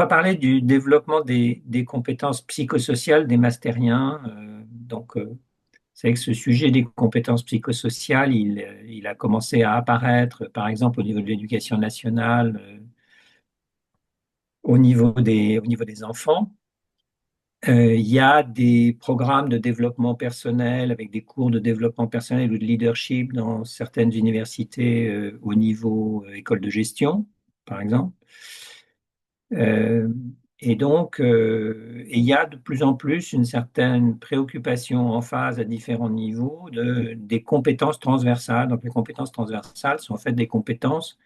va parler du développement des compétences psychosociales des mastériens. C'est vrai que ce sujet des compétences psychosociales, il a commencé à apparaître, par exemple, au niveau de l'éducation nationale, au niveau des enfants. Il y a des programmes de développement personnel avec des cours de développement personnel ou de leadership dans certaines universités au niveau école de gestion, par exemple. Euh, il y a de plus en plus une certaine préoccupation en phase à différents niveaux des compétences transversales. Donc, les compétences transversales sont en fait des compétences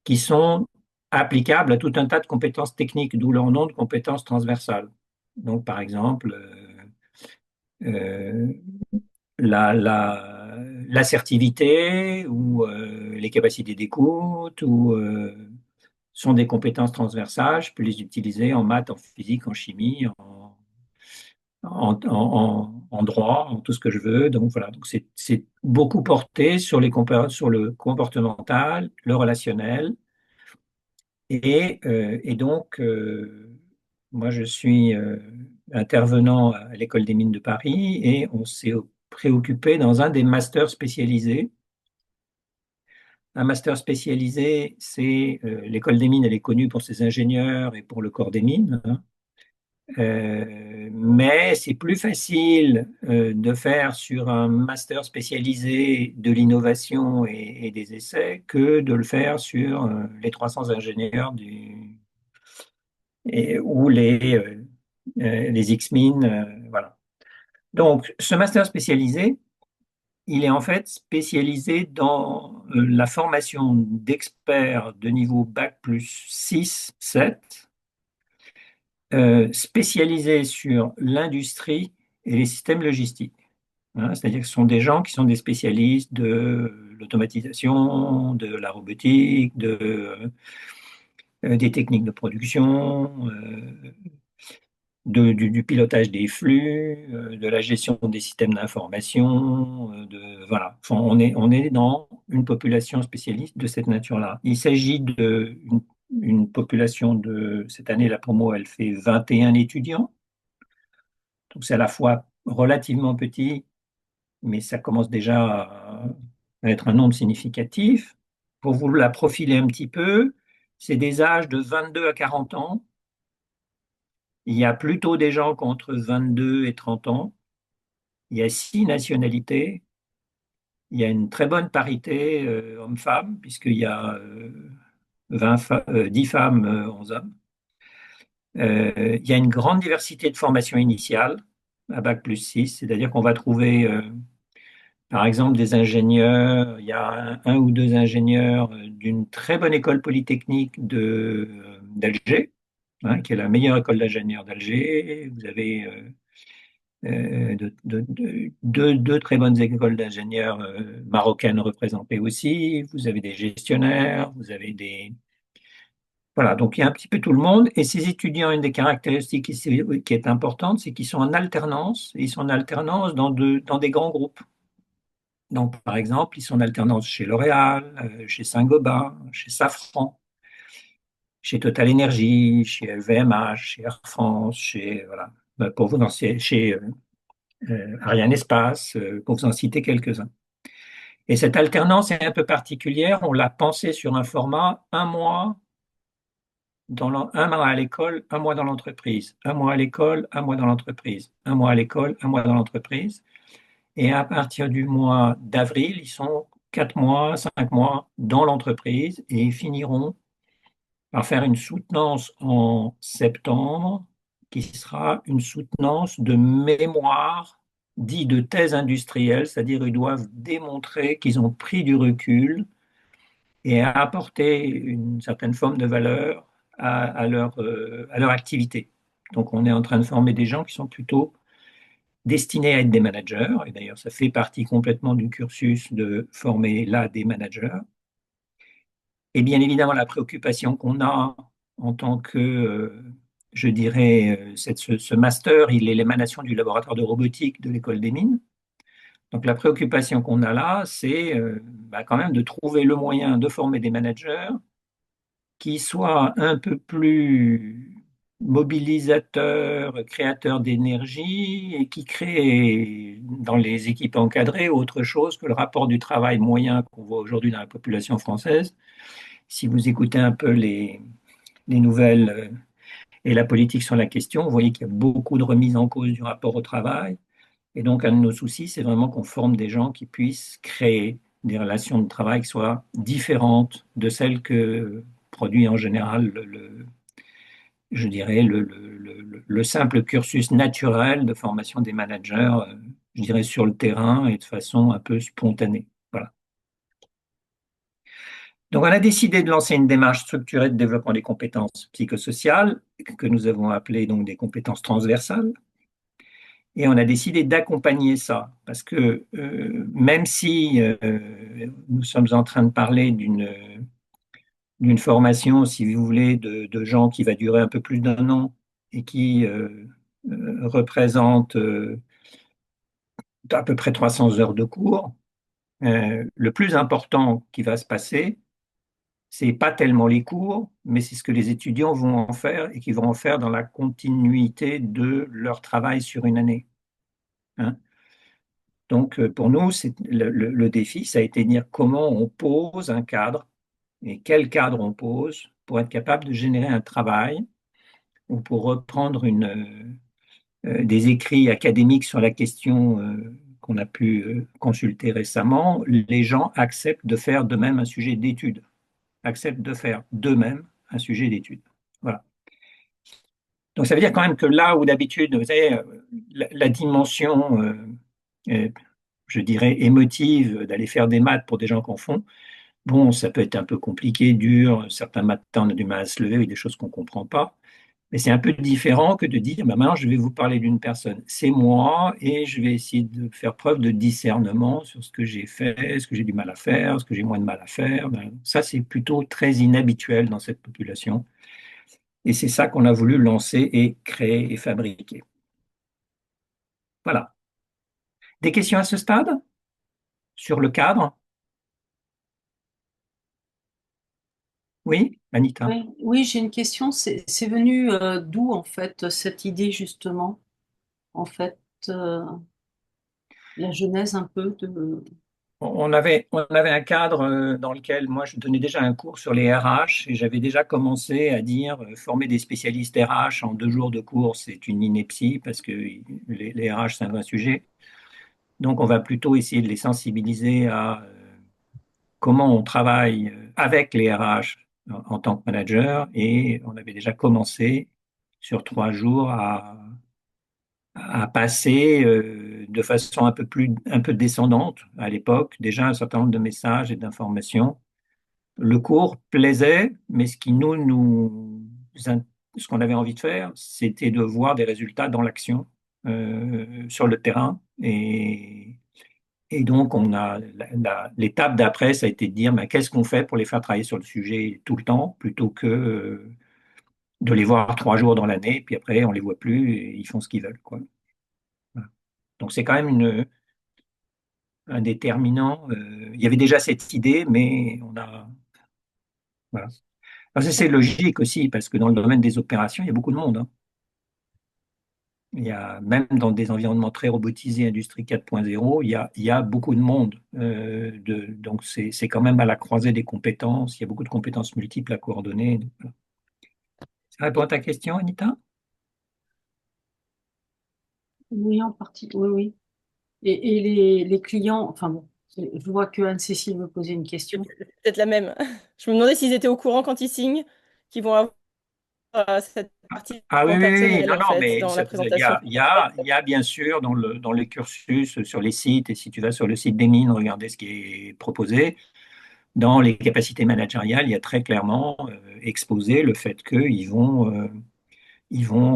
qui sont applicables à tout un tas de compétences techniques, d'où leur nom de compétences transversales. Donc, par exemple, euh, l'assertivité ou les capacités d'écoute ou sont des compétences transversales. Je peux les utiliser en maths, en physique, en chimie, en droit, en tout ce que je veux. Donc voilà, donc c'est beaucoup porté sur sur le comportemental, le relationnel. Moi, je suis intervenant à l'École des mines de Paris et on s'est préoccupé dans un des masters spécialisés. Un master spécialisé, c'est l'École des mines, elle est connue pour ses ingénieurs et pour le corps des mines, hein. Mais c'est plus facile de faire sur un master spécialisé de l'innovation et des essais que de le faire sur les 300 ingénieurs ou les X-Min. Voilà. Donc, ce master spécialisé, il est en fait spécialisé dans la formation d'experts de niveau bac plus 6, 7, spécialisés sur l'industrie et les systèmes logistiques, hein. C'est-à-dire que ce sont des gens qui sont des spécialistes de l'automatisation, de la robotique, des techniques de production, du pilotage des flux, de la gestion des systèmes d'information, voilà. Enfin, on est dans une population spécialiste de cette nature-là. Il s'agit une population cette année, la promo, elle fait 21 étudiants. Donc c'est à la fois relativement petit, mais ça commence déjà à être un nombre significatif. Pour vous la profiler un petit peu, c'est des âges de 22 à 40 ans. Il y a plutôt des gens qui ont entre 22 et 30 ans. Il y a 6 nationalités. Il y a une très bonne parité homme-femme, puisqu'il y a 10 femmes, 11 hommes. Il y a une grande diversité de formations initiales à Bac plus 6, c'est-à-dire qu'on va trouver, par exemple, des ingénieurs. Il y a un ou deux ingénieurs d'une très bonne école polytechnique d'Alger, hein, qui est la meilleure école d'ingénieurs d'Alger. Vous avez deux très bonnes écoles d'ingénieurs marocaines représentées aussi. Vous avez des gestionnaires, vous avez des... Voilà, donc il y a un petit peu tout le monde. Et ces étudiants, une des caractéristiques qui est importante, c'est qu'ils sont en alternance. Et ils sont en alternance dans des grands groupes. Donc, par exemple, ils sont en alternance chez L'Oréal, chez Saint-Gobain, chez Safran, chez Total Energy, chez LVMH, chez Air France, voilà, pour vous en chez Ariane Espace, pour vous en citer quelques-uns. Et cette alternance est un peu particulière. On l'a pensée sur un format un mois à l'école, un mois dans l'entreprise, un mois à l'école, un mois dans l'entreprise, un mois à l'école, un mois dans l'entreprise. Et à partir du mois d'avril, ils sont 4 mois, 5 mois dans l'entreprise et ils finiront par faire une soutenance en septembre qui sera une soutenance de mémoire dit de thèse industrielle, c'est-à-dire ils doivent démontrer qu'ils ont pris du recul et apporter une certaine forme de valeur à leur activité. Donc on est en train de former des gens qui sont plutôt destinés à être des managers, et d'ailleurs ça fait partie complètement du cursus de former là des managers. Et bien évidemment, la préoccupation qu'on a en tant que, je dirais, ce master, il est l'émanation du laboratoire de robotique de l'École des mines. Donc la préoccupation qu'on a là, c'est quand même de trouver le moyen de former des managers qui soit un peu plus mobilisateur, créateur d'énergie et qui crée dans les équipes encadrées autre chose que le rapport du travail moyen qu'on voit aujourd'hui dans la population française. Si vous écoutez un peu les nouvelles et la politique sur la question, vous voyez qu'il y a beaucoup de remises en cause du rapport au travail. Et donc, un de nos soucis, c'est vraiment qu'on forme des gens qui puissent créer des relations de travail qui soient différentes de celles que produit en général je dirais, le simple cursus naturel de formation des managers, je dirais, sur le terrain et de façon un peu spontanée. Voilà. Donc, on a décidé de lancer une démarche structurée de développement des compétences psychosociales, que nous avons appelées donc des compétences transversales. Et on a décidé d'accompagner ça, parce que même si nous sommes en train de parler d'une formation, si vous voulez, de gens qui va durer un peu plus d'un an et qui représente à peu près 300 heures de cours, le plus important qui va se passer, c'est pas tellement les cours, mais c'est ce que les étudiants vont en faire et qu'ils vont en faire dans la continuité de leur travail sur une année. Hein. Donc, pour nous, le défi, ça a été de dire comment on pose un cadre et quel cadre on pose pour être capable de générer un travail ou pour reprendre des écrits académiques sur la question qu'on a pu consulter récemment. Les gens acceptent de faire d'eux-mêmes un sujet d'étude, acceptent de faire d'eux-mêmes un sujet d'étude. Voilà. Donc, ça veut dire quand même que là où d'habitude, vous savez, la dimension euh, je dirais, émotive d'aller faire des maths pour des gens qui en font, bon, ça peut être un peu compliqué, dur. Certains matins, on a du mal à se lever avec des choses qu'on ne comprend pas. Mais c'est un peu différent que de dire, bah, maintenant, je vais vous parler d'une personne. C'est moi et je vais essayer de faire preuve de discernement sur ce que j'ai fait, ce que j'ai du mal à faire, ce que j'ai moins de mal à faire. Ben, ça, c'est plutôt très inhabituel dans cette population. Et c'est ça qu'on a voulu lancer et créer et fabriquer. Voilà. Des questions à ce stade sur le cadre? Oui, Anita. Oui, oui, j'ai une question. C'est venu d'où en fait cette idée justement, en fait, euh, la genèse un peu de. On avait un cadre dans lequel moi je donnais déjà un cours sur les RH et j'avais déjà commencé à dire former des spécialistes RH en 2 jours de cours, c'est une ineptie parce que les RH c'est un vrai sujet. Donc on va plutôt essayer de les sensibiliser à comment on travaille avec les RH en tant que manager et on avait déjà commencé sur 3 jours à passer de façon un peu descendante à l'époque, déjà un certain nombre de messages et d'informations. Le cours plaisait, mais ce qu'on avait envie de faire, c'était de voir des résultats dans l'action, sur le terrain. Et donc, l'étape d'après, ça a été de dire, ben, qu'est-ce qu'on fait pour les faire travailler sur le sujet tout le temps, plutôt que de les voir 3 jours dans l'année, puis après, on les voit plus et ils font ce qu'ils veulent, quoi. Voilà. Donc, c'est quand même un déterminant. Il y avait déjà cette idée, mais voilà. Parce que c'est logique aussi, parce que dans le domaine des opérations, il y a beaucoup de monde. Hein. Il y a, même dans des environnements très robotisés, Industrie 4.0, il y a beaucoup de monde. Donc, c'est quand même à la croisée des compétences. Il y a beaucoup de compétences multiples à coordonner. Donc, voilà. Ça répond à ta question, Anita? Oui, en partie. Oui, oui. Et les clients, enfin bon, je vois que Anne-Cécile veut poser une question. Peut-être la même. Je me demandais s'ils étaient au courant quand ils signent, qu'ils vont avoir cette partie Ah oui, oui, contact oui. réel, Non, en non, fait, mais dans la il y présentation. a, il y a, il y a bien sûr dans le cursus sur les sites, et si tu vas sur le site des mines, regardez ce qui est proposé. Dans les capacités managériales, il y a très clairement exposé le fait qu'ils vont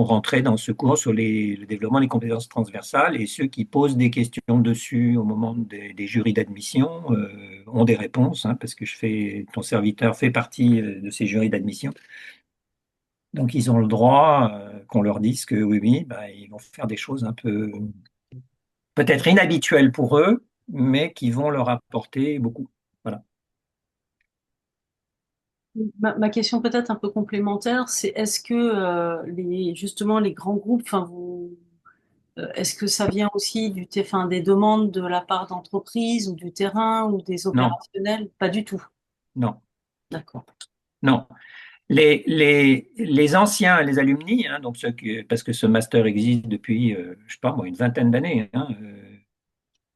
rentrer dans ce cours sur le développement des compétences transversales et ceux qui posent des questions dessus au moment des jurys d'admission ont des réponses, hein, parce que ton serviteur fait partie de ces jurys d'admission. Donc ils ont le droit qu'on leur dise que oui, oui, bah, ils vont faire des choses un peu peut-être inhabituelles pour eux, mais qui vont leur apporter beaucoup. Voilà. Ma question peut-être un peu complémentaire, c'est est-ce que justement les grands groupes, est-ce que ça vient aussi des demandes de la part d'entreprises ou du terrain ou des Non, opérationnels? Pas du tout. non, D'accord. non. Les anciens, les alumni, hein, donc parce que ce master existe depuis, je sais pas moi, une vingtaine d'années, hein,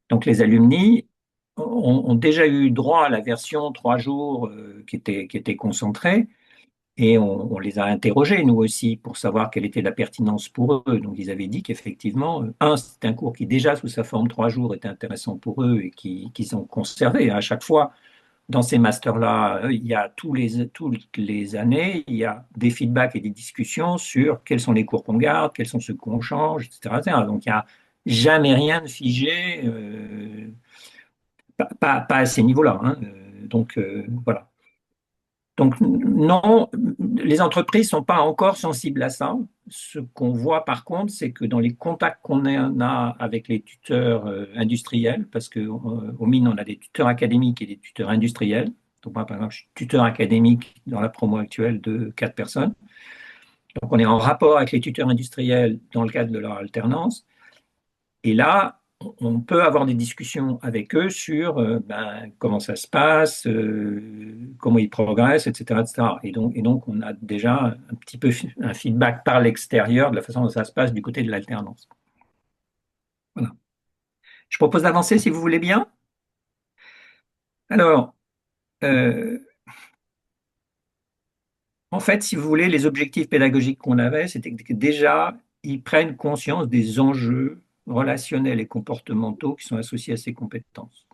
donc les alumni ont déjà eu droit à la version 3 jours qui était concentrée. Et on les a interrogés, nous aussi, pour savoir quelle était la pertinence pour eux. Donc, ils avaient dit qu'effectivement, c'était un cours qui, déjà sous sa forme 3 jours, était intéressant pour eux et qu'ils ont conservé. À chaque fois, dans ces masters-là, il y a toutes les années, il y a des feedbacks et des discussions sur quels sont les cours qu'on garde, quels sont ceux qu'on change, etc., etc. Donc, il n'y a jamais rien de figé, pas à ces niveaux-là, hein. Voilà. Donc non, les entreprises ne sont pas encore sensibles à ça. Ce qu'on voit par contre, c'est que dans les contacts qu'on a avec les tuteurs industriels, parce qu'au mine, on a des tuteurs académiques et des tuteurs industriels. Donc moi, par exemple, je suis tuteur académique dans la promo actuelle de 4 personnes. Donc on est en rapport avec les tuteurs industriels dans le cadre de leur alternance. Et là, on peut avoir des discussions avec eux sur comment ça se passe, comment ils progressent, etc., etc. Et donc, on a déjà un petit peu un feedback par l'extérieur de la façon dont ça se passe du côté de l'alternance. Voilà. Je propose d'avancer si vous voulez bien. Alors, euh, en fait, si vous voulez, les objectifs pédagogiques qu'on avait, c'était que déjà, ils prennent conscience des enjeux relationnels et comportementaux qui sont associés à ces compétences,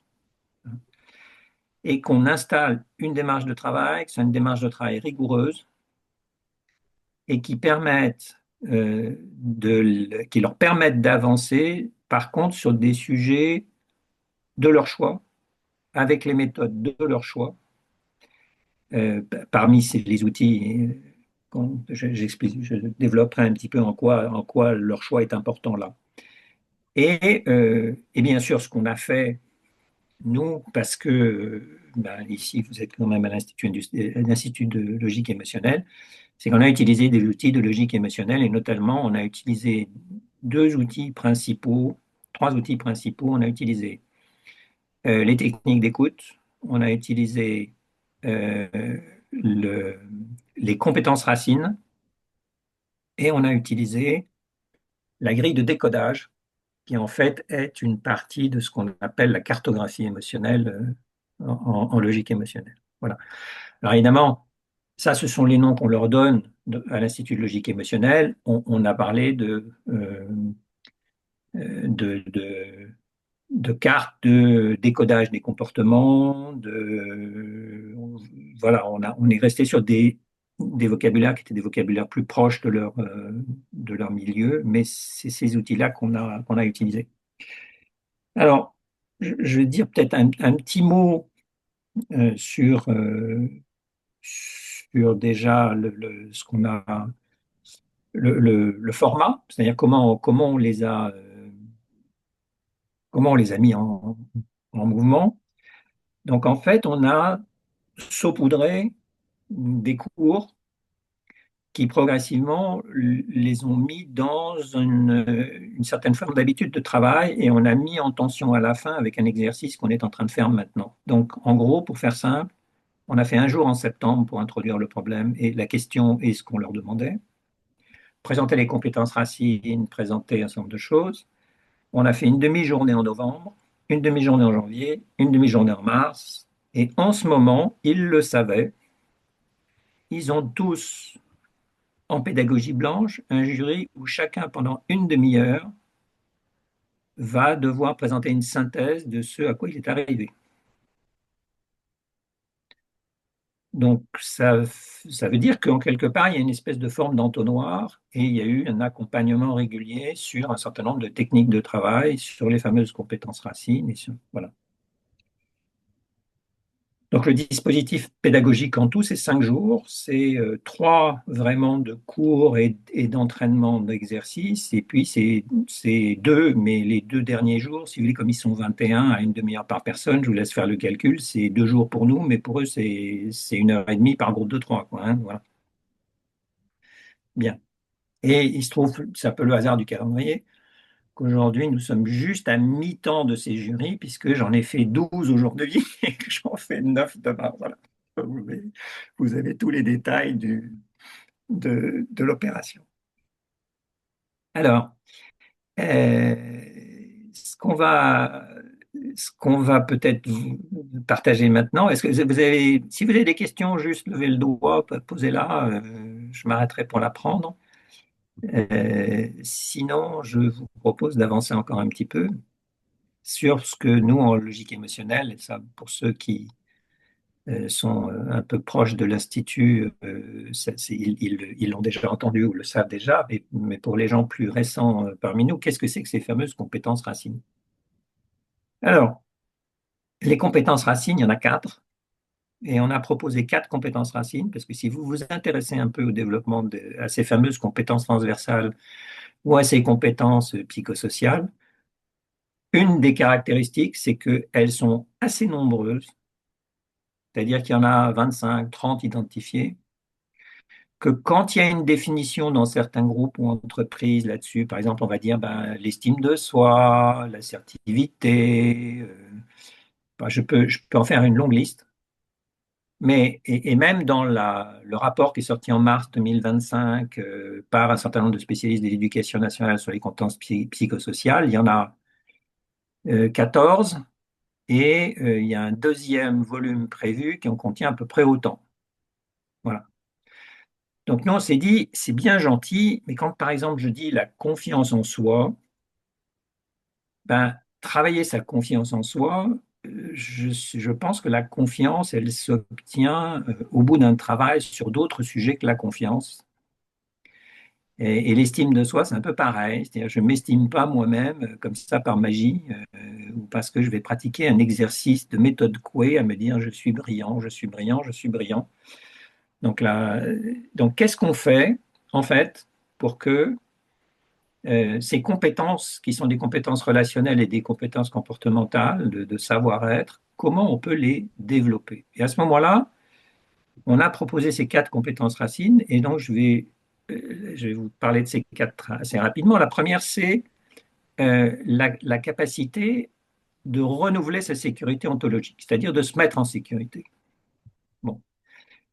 et qu'on installe une démarche de travail, qui soit une démarche de travail rigoureuse et qui leur permettent d'avancer, par contre, sur des sujets de leur choix, avec les méthodes de leur choix. Parmi les outils, je développerai un petit peu en quoi leur choix est important là. Et bien sûr, ce qu'on a fait, nous, parce que ici, vous êtes quand même à l'Institut de logique émotionnelle, c'est qu'on a utilisé des outils de logique émotionnelle et notamment, on a utilisé 3 outils principaux. On a utilisé les techniques d'écoute, on a utilisé euh, le- les compétences racines et on a utilisé la grille de décodage qui en fait est une partie de ce qu'on appelle la cartographie émotionnelle en logique émotionnelle. Voilà. Alors évidemment, ça, ce sont les noms qu'on leur donne à l'Institut de logique émotionnelle. On a parlé de cartes de décodage des comportements. Voilà, on est resté sur des vocabulaires qui étaient des vocabulaires plus proches de leur milieu, mais c'est ces outils-là qu'on a utilisés. Alors, je vais dire peut-être un petit mot sur déjà ce qu'on a, le format, c'est-à-dire comment on les a mis en mouvement. Donc en fait, on a saupoudré des cours qui progressivement les ont mis dans une certaine forme d'habitude de travail et on a mis en tension à la fin avec un exercice qu'on est en train de faire maintenant. Donc en gros, pour faire simple, on a fait un jour en septembre pour introduire le problème et la question est ce qu'on leur demandait. Présenter les compétences racines, présenter un certain nombre de choses. On a fait une demi-journée en novembre, une demi-journée en janvier, une demi-journée en mars. Et en ce moment, ils le savaient, ils ont tous, en pédagogie blanche, un jury où chacun, pendant une demi-heure, va devoir présenter une synthèse de ce à quoi il est arrivé. Donc, ça veut dire qu'en quelque part, il y a une espèce de forme d'entonnoir et il y a eu un accompagnement régulier sur un certain nombre de techniques de travail, sur les fameuses compétences racines. Voilà. Donc le dispositif pédagogique en tout, c'est 5 jours, c'est 3 vraiment de cours et d'entraînement d'exercice, et puis c'est 2, mais les 2 derniers jours, si vous voulez, comme ils sont 21 à une demi-heure par personne, je vous laisse faire le calcul, c'est 2 jours pour nous, mais pour eux, c'est 1 heure et demie par groupe de 3, quoi, hein, voilà. Bien. Et il se trouve, c'est un peu le hasard du calendrier, qu'aujourd'hui, nous sommes juste à mi-temps de ces jurys, puisque j'en ai fait 12 aujourd'hui et que j'en fais 9 demain. Voilà. Vous avez tous les détails de l'opération. Alors, euh, ce qu'on va, ce qu'on va peut-être partager maintenant, est-ce que vous avez, si vous avez des questions, juste levez le doigt, posez-la, je m'arrêterai pour la prendre. Sinon, je vous propose d'avancer encore un petit peu sur ce que nous, en logique émotionnelle, et ça pour ceux qui sont un peu proches de l'Institut, ils l'ont déjà entendu ou le savent déjà, mais pour les gens plus récents parmi nous, qu'est-ce que c'est que ces fameuses compétences racines? Alors, les compétences racines, il y en a 4, et on a proposé 4 compétences racines, parce que si vous vous intéressez un peu au développement à ces fameuses compétences transversales ou à ces compétences psychosociales, une des caractéristiques, c'est qu'elles sont assez nombreuses, c'est-à-dire qu'il y en a 25, 30 identifiées, que quand il y a une définition dans certains groupes ou entreprises là-dessus, par exemple, on va dire ben, l'estime de soi, l'assertivité, ben, je peux en faire une longue liste, mais, et même dans le rapport qui est sorti en mars 2025 par un certain nombre de spécialistes de l'éducation nationale sur les compétences psychosociales, il y en a 14. Et il y a un deuxième volume prévu qui en contient à peu près autant. Voilà. Donc nous, on s'est dit, c'est bien gentil, mais quand par exemple je dis la confiance en soi, ben, travailler sa confiance en soi, je pense que la confiance, elle s'obtient au bout d'un travail sur d'autres sujets que la confiance. Et l'estime de soi, c'est un peu pareil. C'est-à-dire, je ne m'estime pas moi-même comme ça par magie, ou parce que je vais pratiquer un exercice de méthode Coué à me dire je suis brillant, je suis brillant, je suis brillant. Donc là, donc qu'est-ce qu'on fait en fait pour que ces compétences, qui sont des compétences relationnelles et des compétences comportementales, de savoir-être, comment on peut les développer? Et à ce moment-là, on a proposé ces 4 compétences racines, et donc je vais vous parler de ces 4 assez rapidement. La première, c'est la capacité de renouveler sa sécurité ontologique, c'est-à-dire de se mettre en sécurité. Bon.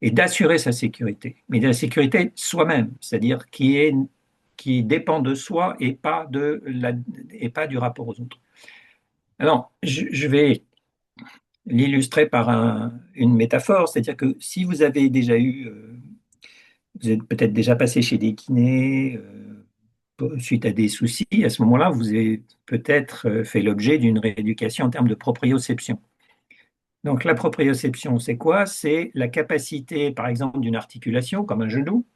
Et d'assurer sa sécurité, mais de la sécurité soi-même, c'est-à-dire qui dépend de soi et pas du rapport aux autres. Alors, je vais l'illustrer par une métaphore, c'est-à-dire que si vous avez déjà vous êtes peut-être déjà passé chez des kinés suite à des soucis, à ce moment-là, vous avez peut-être fait l'objet d'une rééducation en termes de proprioception. Donc la proprioception, c'est quoi? C'est la capacité, par exemple, d'une articulation, comme un genou,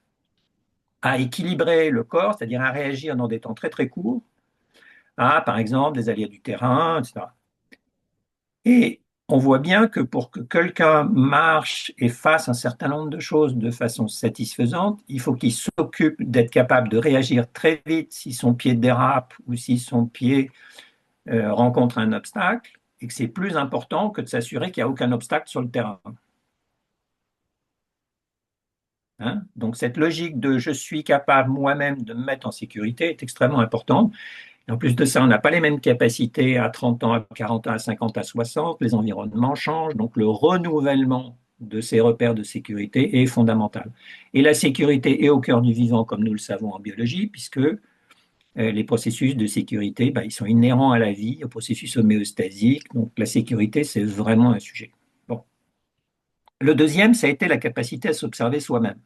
à équilibrer le corps, c'est-à-dire à réagir dans des temps très très courts, à, par exemple, des aléas du terrain, etc. Et on voit bien que pour que quelqu'un marche et fasse un certain nombre de choses de façon satisfaisante, il faut qu'il s'occupe d'être capable de réagir très vite si son pied dérape ou si son pied rencontre un obstacle, et que c'est plus important que de s'assurer qu'il n'y a aucun obstacle sur le terrain. Hein? Donc cette logique de je suis capable moi-même de me mettre en sécurité est extrêmement importante. Et en plus de ça, on n'a pas les mêmes capacités à 30 ans, à 40 ans, à 50, à 60. Les environnements changent. Donc le renouvellement de ces repères de sécurité est fondamental. Et la sécurité est au cœur du vivant, comme nous le savons en biologie, puisque les processus de sécurité, ils sont inhérents à la vie, au processus homéostasique. Donc la sécurité, c'est vraiment un sujet. Bon. Le deuxième, ça a été la capacité à s'observer soi-même.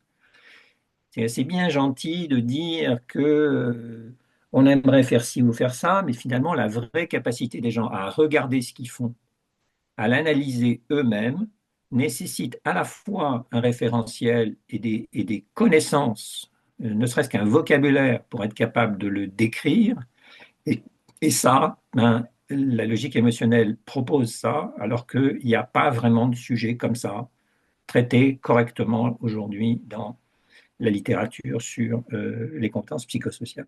C'est assez bien gentil de dire que on aimerait faire ci ou faire ça, mais finalement, la vraie capacité des gens à regarder ce qu'ils font, à l'analyser eux-mêmes, nécessite à la fois un référentiel et des connaissances, ne serait-ce qu'un vocabulaire pour être capable de le décrire. Et, et ça, la logique émotionnelle propose ça, alors qu'il n'y a pas vraiment de sujet comme ça traité correctement aujourd'hui dans la littérature sur les compétences psychosociales.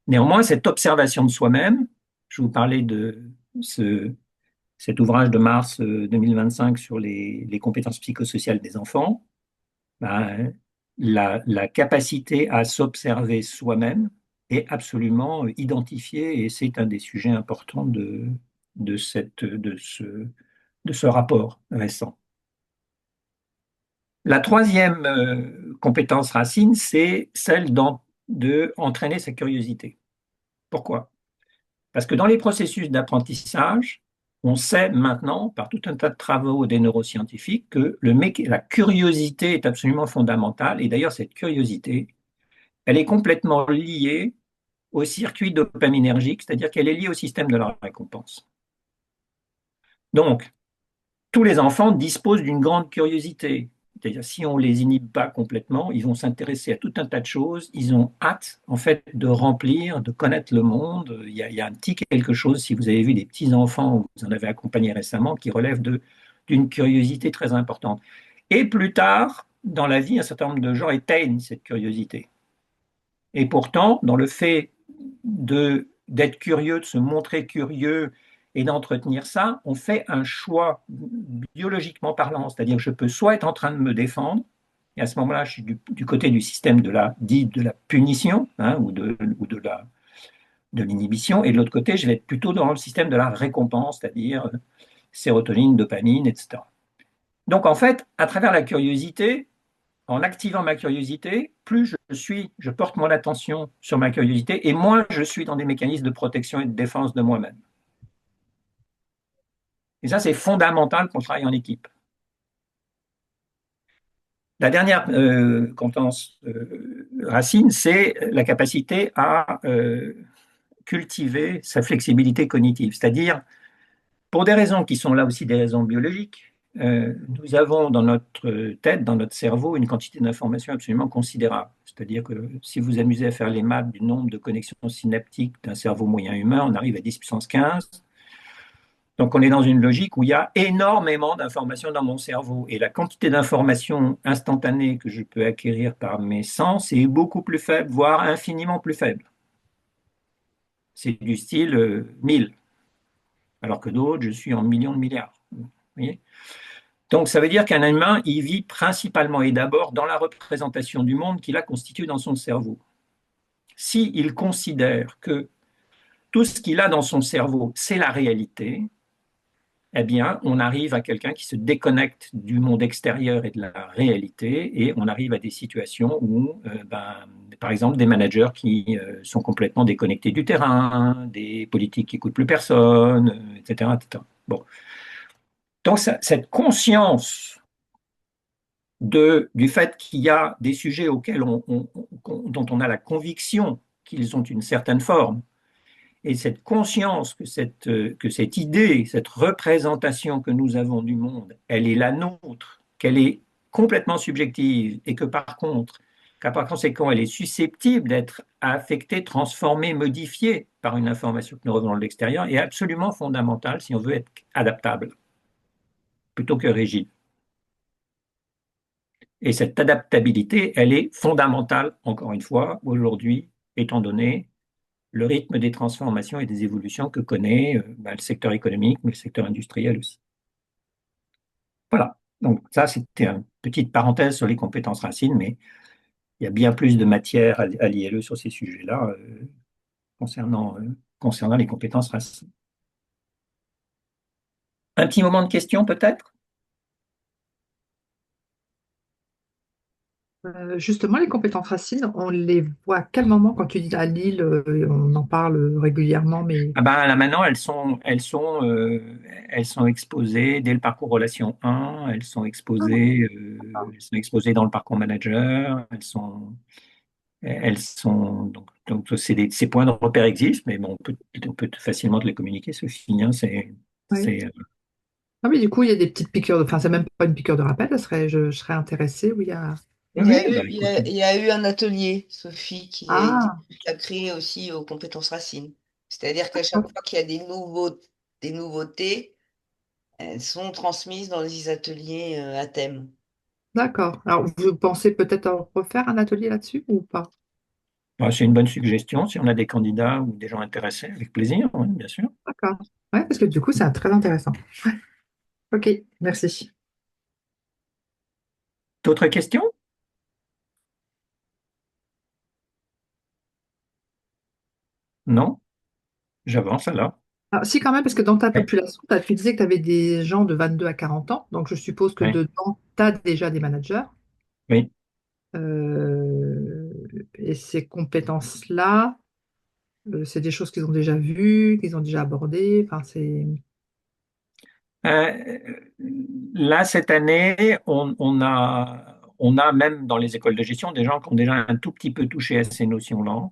Néanmoins, cette observation de soi-même, je vous parlais de cet ouvrage de mars 2025 sur les compétences psychosociales des enfants, ben, la capacité à s'observer soi-même est absolument identifiée et c'est un des sujets importants de ce rapport récent. La troisième compétence racine, c'est celle d'entraîner sa curiosité. Pourquoi? Parce que dans les processus d'apprentissage, on sait maintenant, par tout un tas de travaux des neuroscientifiques, que la curiosité est absolument fondamentale. Et d'ailleurs, cette curiosité, elle est complètement liée au circuit dopaminergique, c'est-à-dire qu'elle est liée au système de la récompense. Donc, tous les enfants disposent d'une grande curiosité. C'est-à-dire, si on ne les inhibe pas complètement, ils vont s'intéresser à tout un tas de choses. Ils ont hâte, en fait, de remplir, de connaître le monde. Il y a un petit quelque chose, si vous avez vu des petits-enfants, ou vous en avez accompagné récemment, qui relève d'une curiosité très importante. Et plus tard, dans la vie, un certain nombre de gens éteignent cette curiosité. Et pourtant, dans le fait d'être curieux, de se montrer curieux et d'entretenir ça, on fait un choix biologiquement parlant. C'est-à-dire que je peux soit être en train de me défendre, et à ce moment-là, je suis du côté du système de la punition ou de l'inhibition, et de l'autre côté, je vais être plutôt dans le système de la récompense, c'est-à-dire sérotonine, dopamine, etc. Donc en fait, à travers la curiosité, en activant ma curiosité, plus je porte mon attention sur ma curiosité et moins je suis dans des mécanismes de protection et de défense de moi-même. Et ça, c'est fondamental pour le travail en équipe. La dernière compétence racine, c'est la capacité à cultiver sa flexibilité cognitive, c'est-à-dire pour des raisons qui sont là aussi des raisons biologiques, nous avons dans notre tête, dans notre cerveau, une quantité d'informations absolument considérable. C'est-à-dire que si vous amusez à faire les maths du nombre de connexions synaptiques d'un cerveau moyen humain, on arrive à 10 puissance 15. Donc on est dans une logique où il y a énormément d'informations dans mon cerveau. Et la quantité d'informations instantanées que je peux acquérir par mes sens est beaucoup plus faible, voire infiniment plus faible. C'est du style 1000, alors que d'autres, je suis en millions de milliards. Vous voyez. Donc, ça veut dire qu'un humain, il vit principalement et d'abord dans la représentation du monde qu'il a constitué dans son cerveau. S'il considère que tout ce qu'il a dans son cerveau, c'est la réalité, eh bien, on arrive à quelqu'un qui se déconnecte du monde extérieur et de la réalité, et on arrive à des situations où, par exemple, des managers qui sont complètement déconnectés du terrain, des politiques qui n'écoutent plus personne, etc., etc. Bon. Donc, cette conscience du fait qu'il y a des sujets dont on a la conviction qu'ils ont une certaine forme, et cette conscience que cette idée, cette représentation que nous avons du monde, elle est la nôtre, qu'elle est complètement subjective, et que par conséquent, elle est susceptible d'être affectée, transformée, modifiée par une information que nous revenons de l'extérieur, est absolument fondamentale si on veut être adaptable, plutôt que rigide. Et cette adaptabilité, elle est fondamentale, encore une fois, aujourd'hui, étant donné le rythme des transformations et des évolutions que connaît le secteur économique, mais le secteur industriel aussi. Voilà. Donc ça, c'était une petite parenthèse sur les compétences racines, mais il y a bien plus de matière à l'ILE sur ces sujets-là concernant les compétences racines. Un petit moment de question peut-être? Justement, les compétences racines, on les voit à quel moment quand tu dis à Lille, on en parle régulièrement, mais Ah ben, là maintenant, elles sont exposées dès le parcours relation 1, elles sont exposées dans le parcours manager, donc ces points de repère existent, mais bon, on peut facilement te les communiquer, Sophie, hein, oui. c'est, Ah oui, du coup, il y a des petites piqûres enfin, c'est même pas une piqûre de rappel, je serais intéressée, oui, oui, bah, écoute, Il y a eu un atelier, Sophie, qui Ah, a créé aussi aux compétences racines. C'est-à-dire qu'à chaque fois qu'il y a des nouveautés, elles sont transmises dans les ateliers à thème. D'accord. Alors, vous pensez peut-être en refaire un atelier là-dessus ou pas? Bah, c'est une bonne suggestion. Si on a des candidats ou des gens intéressés, avec plaisir, oui, bien sûr. D'accord. Ouais, parce que du coup, c'est très intéressant. Ok, merci. D'autres questions? Non? J'avance alors. Alors, si, quand même, parce que dans ta Oui, population, tu disais que tu avais des gens de 22 à 40 ans, donc je suppose que oui, dedans, tu as déjà des managers. oui. Euh, et ces compétences-là, c'est des choses qu'ils ont déjà vues, qu'ils ont déjà abordées. Enfin, c'est... Euh, Là, cette année, on a même dans les écoles de gestion des gens qui ont déjà un tout petit peu touché à ces notions-là.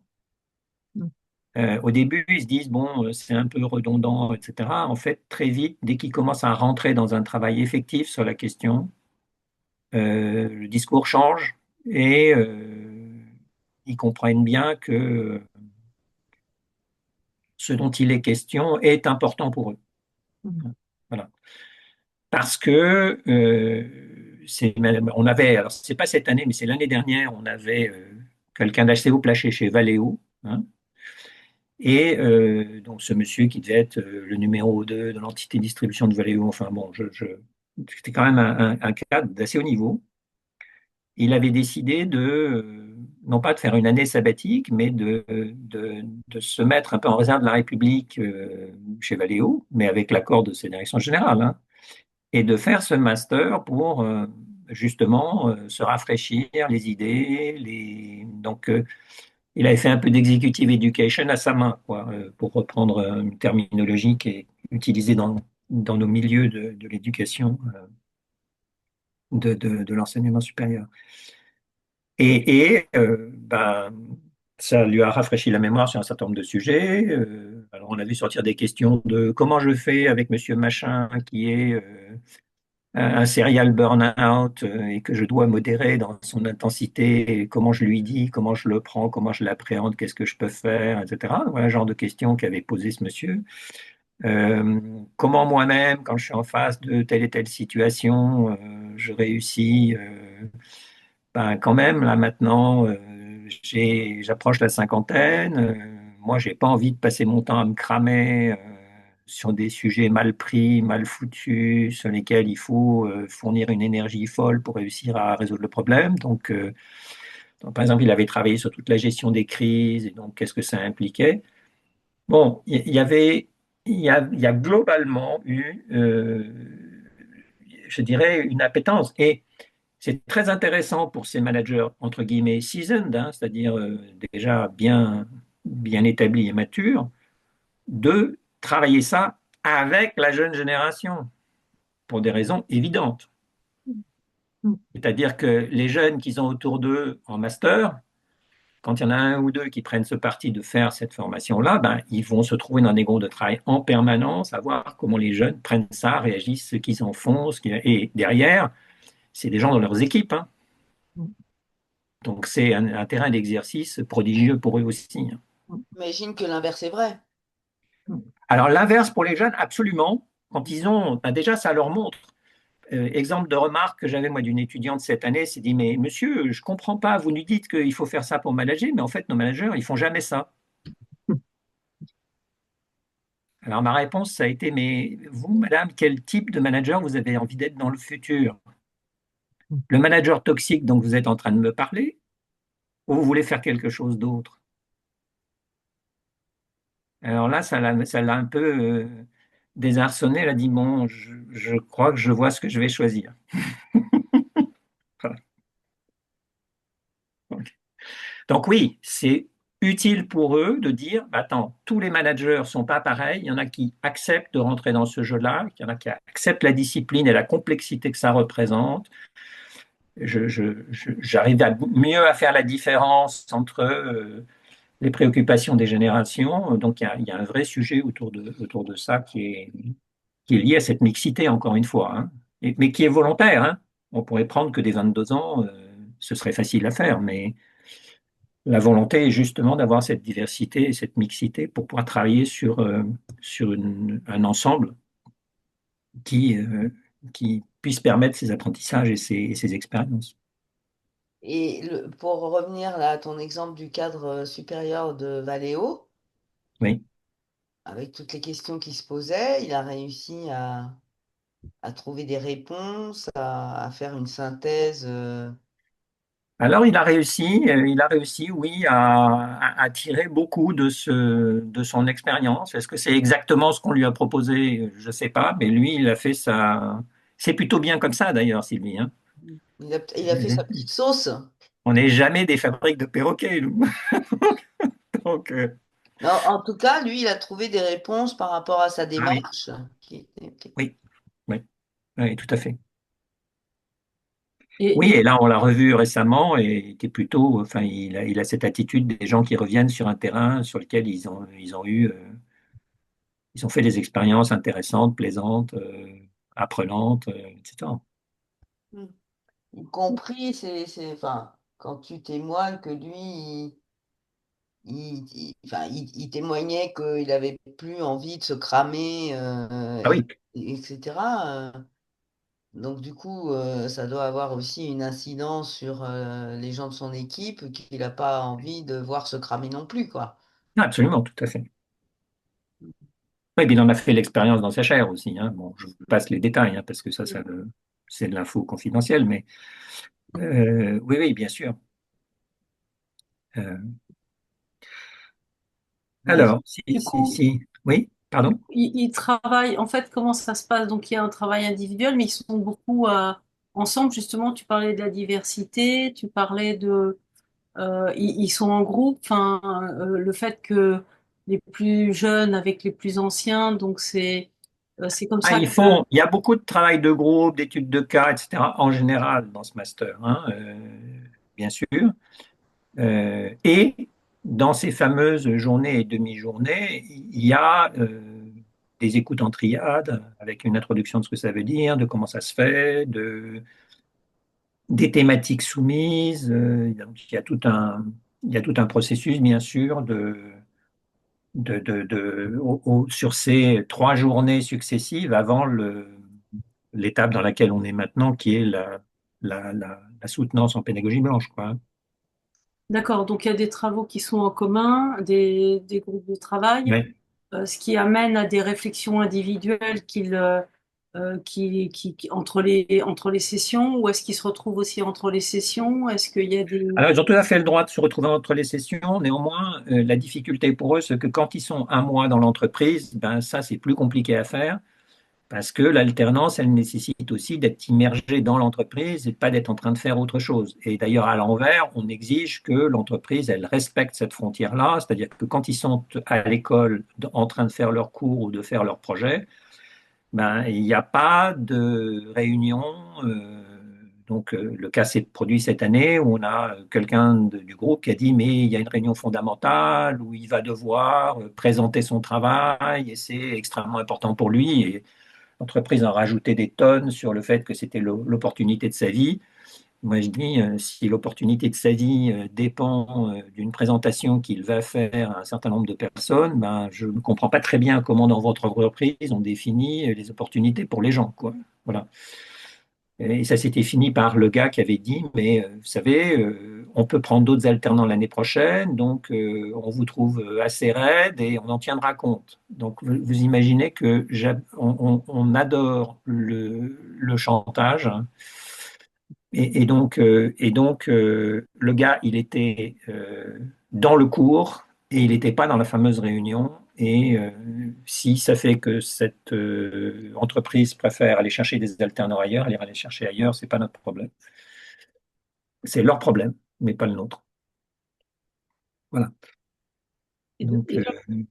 Au début, ils se disent, bon, c'est un peu redondant, etc. En fait, très vite, dès qu'ils commencent à rentrer dans un travail effectif sur la question, le discours change et ils comprennent bien que ce dont il est question est important pour eux. Voilà. Parce que on avait, alors c'est pas cette année, mais c'est l'année dernière, on avait quelqu'un d'assez haut placé chez Valeo, hein, et donc ce monsieur qui devait être le numéro 2 de l'entité distribution de Valeo, enfin bon, c'était quand même un cadre d'assez haut niveau. Il avait décidé non pas de faire une année sabbatique, mais de se mettre un peu en réserve de la République chez Valeo, mais avec l'accord de ses directions générales, hein, et de faire ce master pour justement se rafraîchir les idées. Donc, il avait fait un peu d'executive education à sa main, quoi, pour reprendre une terminologie qui est utilisée dans nos milieux de l'éducation, de l'enseignement supérieur. Ben, ça lui a rafraîchi la mémoire sur un certain nombre de sujets. Alors, on a vu sortir des questions de comment je fais avec Monsieur Machin, qui est un serial burn-out et que je dois modérer dans son intensité, et comment je lui dis, comment je le prends, comment je l'appréhende, qu'est-ce que je peux faire, etc. Voilà le genre de questions qu'avait posé ce monsieur. Comment moi-même, quand je suis en face de telle et telle situation, je réussis. Ben, quand même, là maintenant, j'approche la cinquantaine. Moi, j'ai pas envie de passer mon temps à me cramer sur des sujets mal pris, mal foutus, sur lesquels il faut fournir une énergie folle pour réussir à résoudre le problème. Donc, par exemple, il avait travaillé sur toute la gestion des crises et donc qu'est-ce que ça impliquait. Bon, il y a globalement eu, je dirais, une appétence. Et c'est très intéressant pour ces managers, entre guillemets, seasoned, hein, c'est-à-dire déjà bien établis et matures, de travailler ça avec la jeune génération, pour des raisons évidentes. C'est-à-dire que les jeunes qu'ils ont autour d'eux en master, quand il y en a un ou deux qui prennent ce parti de faire cette formation-là, ben, ils vont se trouver dans des groupes de travail en permanence, à voir comment les jeunes prennent ça, réagissent, ce qu'ils en font, et derrière, c'est des gens dans leurs équipes, hein. Donc c'est un terrain d'exercice prodigieux pour eux aussi, hein. J'imagine que l'inverse est vrai. Alors l'inverse pour les jeunes, absolument. Quand ils ont, ben déjà ça leur montre. Exemple de remarque que j'avais moi d'une étudiante cette année, c'est dit, mais monsieur, je comprends pas, vous nous dites qu'il faut faire ça pour manager, mais en fait nos managers, ils font jamais ça. Alors ma réponse, ça a été, mais vous, madame, quel type de manager vous avez envie d'être dans le futur? Le manager toxique dont vous êtes en train de me parler, ou vous voulez faire quelque chose d'autre? Alors là, ça l'a un peu désarçonné. Elle a dit, bon, je crois que je vois ce que je vais choisir. Voilà. Donc oui, c'est utile pour eux de dire, bah, attends, tous les managers sont pas pareils. Il y en a qui acceptent de rentrer dans ce jeu-là, il y en a qui acceptent la discipline et la complexité que ça représente. J'arrive mieux à faire la différence entre les préoccupations des générations. Donc il y a un vrai sujet autour de ça qui est lié à cette mixité, encore une fois, hein, mais qui est volontaire, hein. On pourrait prendre que des 22 ans, ce serait facile à faire, mais La volonté est justement d'avoir cette diversité et cette mixité pour pouvoir travailler sur un ensemble qui, euh, qui puisse permettre ces apprentissages et ces expériences. Et pour revenir là à ton exemple du cadre supérieur de Valéo, Oui. avec toutes les questions qui se posaient, il a réussi à trouver des réponses, à faire une synthèse. Alors, il a réussi, oui, à tirer beaucoup de son expérience. Est-ce que c'est exactement ce qu'on lui a proposé? Je ne sais pas, mais lui, il a fait ça. C'est plutôt bien comme ça, d'ailleurs, Sylvie, hein. Il a fait sa petite sauce. On n'est jamais des fabriques de perroquets, nous. Donc, Non, en tout cas, lui, il a trouvé des réponses par rapport à sa ah oui, démarche. oui, oui, oui, tout à fait. Oui, Et et là, on l'a revu récemment et il était plutôt, enfin, il a cette attitude des gens qui reviennent sur un terrain sur lequel ils ont fait des expériences intéressantes, plaisantes, apprenantes, etc. Mm. Y compris, enfin, quand tu témoignes que lui, enfin, il témoignait qu'il n'avait plus envie de se cramer, Ah oui, etc. Donc du coup, ça doit avoir aussi une incidence sur les gens de son équipe qu'il n'a pas envie de voir se cramer non plus, quoi. absolument, tout à fait. Oui, puis il en a fait l'expérience dans sa chair aussi, hein. Bon, je vous passe les détails, hein, parce que c'est de l'info confidentielle, mais oui, oui, bien sûr. Euh, Mais alors, du coup, oui, pardon. ils travaillent, en fait, comment ça se passe? Donc, il y a un travail individuel, mais ils sont beaucoup ensemble. Justement, tu parlais de la diversité, tu parlais de, ils sont en groupe. Enfin, le fait que les plus jeunes avec les plus anciens, donc c'est comme Ah, ça que. il y a beaucoup de travail de groupe, d'études de cas, etc., en général dans ce master, hein, bien sûr. Et dans ces fameuses journées et demi-journées, il y a des écoutes en triade avec une introduction de ce que ça veut dire, de comment ça se fait, des thématiques soumises. Donc il y a tout un processus, bien sûr, sur ces 3 journées successives avant l'étape dans laquelle on est maintenant, qui est la soutenance en pédagogie blanche, quoi, hein. D'accord, donc il y a des travaux qui sont en commun, des groupes de travail, Ouais. ce qui amène à des réflexions individuelles entre les sessions, ou est-ce qu'ils se retrouvent aussi entre les sessions? Est-ce qu'il y a des. Alors, ils ont tout à fait le droit de se retrouver entre les sessions. Néanmoins, la difficulté pour eux, c'est que quand ils sont un mois dans l'entreprise, ben ça, c'est plus compliqué à faire parce que l'alternance, elle nécessite aussi d'être immergé dans l'entreprise et pas d'être en train de faire autre chose. Et d'ailleurs, à l'envers, on exige que l'entreprise, elle respecte cette frontière-là, c'est-à-dire que quand ils sont à l'école en train de faire leurs cours ou de faire leurs projets, ben, il n'y a pas de réunion. Donc, le cas s'est produit cette année où on a quelqu'un du groupe qui a dit, mais il y a une réunion fondamentale où il va devoir présenter son travail et c'est extrêmement important pour lui. Et l'entreprise a rajouté des tonnes sur le fait que c'était l'opportunité de sa vie. Moi, je dis, si l'opportunité de sa vie dépend d'une présentation qu'il va faire à un certain nombre de personnes, ben, je ne comprends pas très bien comment dans votre entreprise on définit les opportunités pour les gens, quoi. Voilà. Et ça s'était fini par le gars qui avait dit, mais vous savez, on peut prendre d'autres alternants l'année prochaine, donc on vous trouve assez raide et on en tiendra compte. Donc vous imaginez que on adore le chantage, hein. Le gars, il était dans le cours et il n'était pas dans la fameuse réunion. Et si ça fait que cette entreprise préfère aller chercher des alternants ailleurs, aller les chercher ailleurs, c'est pas notre problème. C'est leur problème, mais pas le nôtre. Voilà. Et donc, Donc,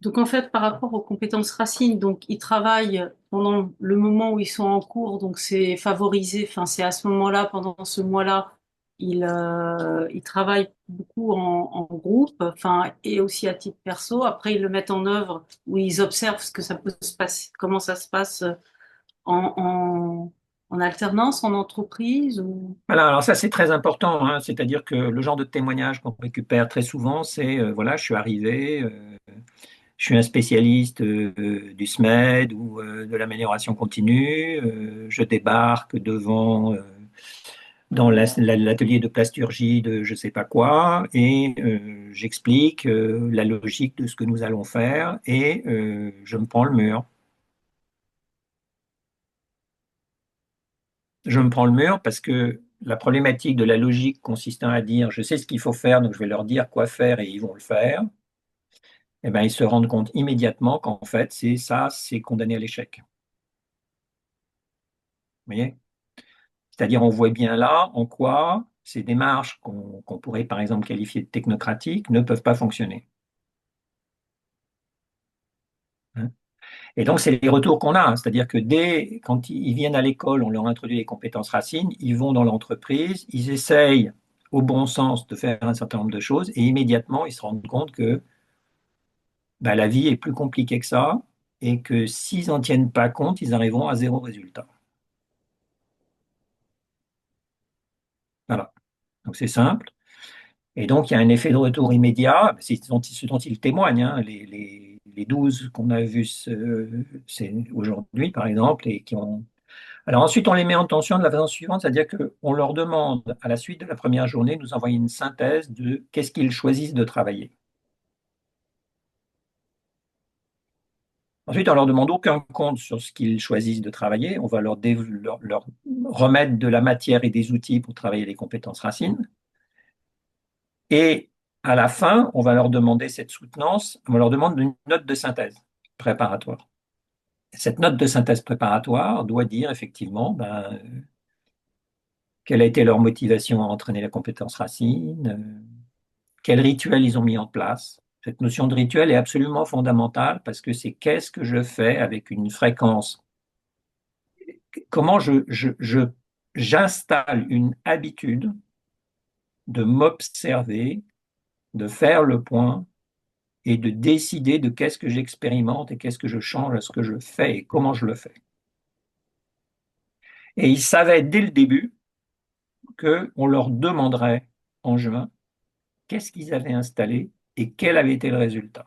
donc, en fait, par rapport aux compétences racines, donc ils travaillent pendant le moment où ils sont en cours, donc c'est favorisé, enfin c'est à ce moment-là, pendant ce mois-là, ils travaillent beaucoup en groupe, enfin et aussi à titre perso. Après, ils le mettent en œuvre où ils observent ce que ça peut se passer, comment ça se passe en En alternance, en entreprise ou... Voilà, alors ça c'est très important, hein. C'est-à-dire que le genre de témoignage qu'on récupère très souvent, c'est voilà, je suis arrivé, je suis un spécialiste du SMED ou de l'amélioration continue, je débarque dans l'atelier de plasturgie de je sais pas quoi et j'explique la logique de ce que nous allons faire et je me prends le mur. Je me prends le mur parce que la problématique de la logique consistant à dire je sais ce qu'il faut faire, donc je vais leur dire quoi faire et ils vont le faire, eh ben, ils se rendent compte immédiatement qu'en fait, c'est ça, c'est condamné à l'échec. Vous voyez? C'est-à-dire, on voit bien là en quoi ces démarches qu'on pourrait par exemple qualifier de technocratiques ne peuvent pas fonctionner. Hein. Et donc, c'est les retours qu'on a. C'est-à-dire que dès quand ils viennent à l'école, on leur introduit les compétences racines, ils vont dans l'entreprise, ils essayent au bon sens de faire un certain nombre de choses et immédiatement, ils se rendent compte que bah, la vie est plus compliquée que ça et que s'ils n'en tiennent pas compte, ils arriveront à zéro résultat. Voilà. Donc, c'est simple. Et donc, il y a un effet de retour immédiat. C'est ce dont ils témoignent, hein, les 12 qu'on a vus aujourd'hui, par exemple, et qui ont. Alors ensuite, on les met en tension de la façon suivante, c'est-à-dire qu'on leur demande, à la suite de la première journée, de nous envoyer une synthèse de qu'est-ce qu'ils choisissent de travailler. Ensuite, on leur demande aucun compte sur ce qu'ils choisissent de travailler. On va leur remettre de la matière et des outils pour travailler les compétences racines. Et à la fin, on va leur demander cette soutenance, on leur demande une note de synthèse préparatoire. Cette note de synthèse préparatoire doit dire effectivement ben, quelle a été leur motivation à entraîner la compétence racine, quel rituel ils ont mis en place. Cette notion de rituel est absolument fondamentale parce que c'est qu'est-ce que je fais avec une fréquence, comment j'installe une habitude de m'observer, de faire le point et de décider de qu'est-ce que j'expérimente et qu'est-ce que je change à ce que je fais et comment je le fais. Et ils savaient dès le début qu'on leur demanderait en juin qu'est-ce qu'ils avaient installé et quel avait été le résultat.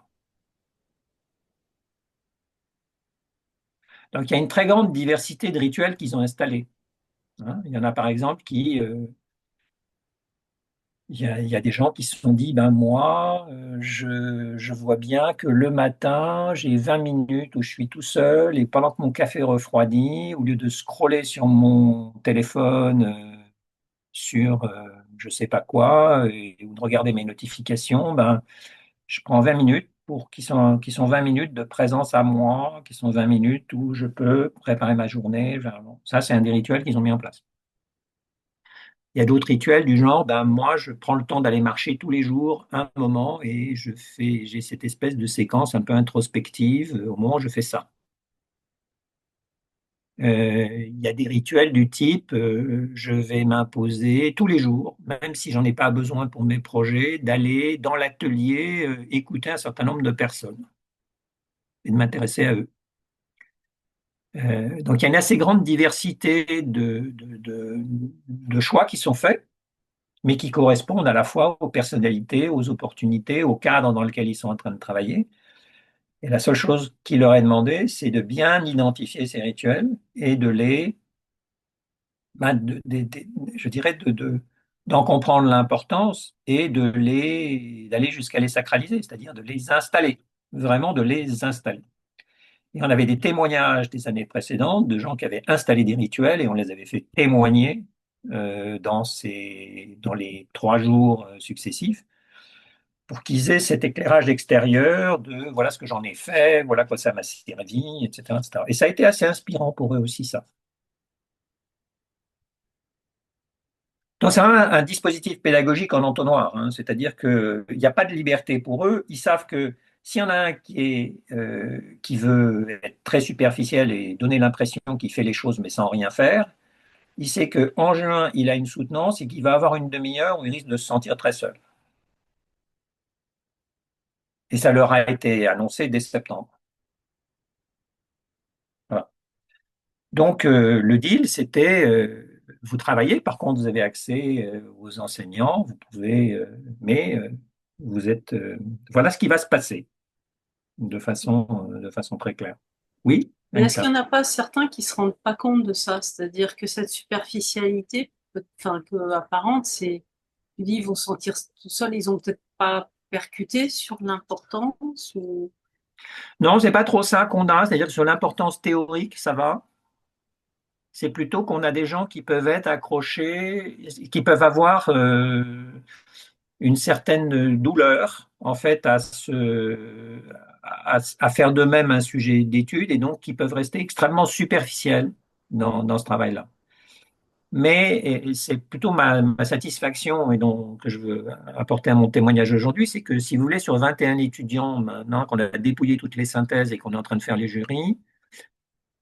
Donc il y a une très grande diversité de rituels qu'ils ont installés. Hein. Il y en a par exemple il y a des gens qui se sont dit, ben moi, je vois bien que le matin, j'ai 20 minutes où je suis tout seul et pendant que mon café refroidit, au lieu de scroller sur mon téléphone, sur je sais pas quoi, ou de regarder mes notifications, ben, je prends 20 minutes qui sont 20 minutes de présence à moi, qui sont 20 minutes où je peux préparer ma journée. Ça, c'est un des rituels qu'ils ont mis en place. Il y a d'autres rituels du genre, ben moi, je prends le temps d'aller marcher tous les jours un moment et j'ai cette espèce de séquence un peu introspective au moment où je fais ça. Il y a des rituels du type, je vais m'imposer tous les jours, même si j'en ai pas besoin pour mes projets, d'aller dans l'atelier écouter un certain nombre de personnes et de m'intéresser à eux. Donc il y a une assez grande diversité de choix qui sont faits, mais qui correspondent à la fois aux personnalités, aux opportunités, au cadre dans lequel ils sont en train de travailler. Et la seule chose qui leur est demandée, c'est de bien identifier ces rituels et de les, ben, je dirais, d'en comprendre l'importance et d'aller jusqu'à les sacraliser, c'est-à-dire de les installer, vraiment de les installer. Et on avait des témoignages des années précédentes de gens qui avaient installé des rituels et on les avait fait témoigner dans les 3 jours successifs pour qu'ils aient cet éclairage extérieur de voilà ce que j'en ai fait, voilà quoi ça m'a servi, etc., etc. Et ça a été assez inspirant pour eux aussi, ça. Donc, c'est un dispositif pédagogique en entonnoir, hein, c'est-à-dire qu'il n'y a pas de liberté pour eux. Ils savent que s'il y en a un qui veut être très superficiel et donner l'impression qu'il fait les choses mais sans rien faire, il sait qu'en juin, il a une soutenance et qu'il va avoir une demi-heure où il risque de se sentir très seul. Et ça leur a été annoncé dès septembre. Voilà. Donc, le deal, c'était, vous travaillez, par contre, vous avez accès aux enseignants, vous pouvez, mais vous êtes, voilà ce qui va se passer de façon très claire. Oui, Mais est-ce qu'il Anita. n'y en a pas certains qui se rendent pas compte de ça? C'est-à-dire que cette superficialité, enfin, que apparente, c'est, tu dis, ils vont se sentir tout seuls, ils ont peut-être pas percuté sur l'importance ou... Non, c'est pas trop ça qu'on a, c'est-à-dire que sur l'importance théorique, ça va. C'est plutôt qu'on a des gens qui peuvent être accrochés, qui peuvent avoir une certaine douleur, en fait, à faire d'eux-mêmes un sujet d'étude et donc qui peuvent rester extrêmement superficiels dans ce travail-là. Mais et c'est plutôt ma satisfaction et donc, que je veux apporter à mon témoignage aujourd'hui, c'est que si vous voulez, sur 21 étudiants, maintenant qu'on a dépouillé toutes les synthèses et qu'on est en train de faire les jurys,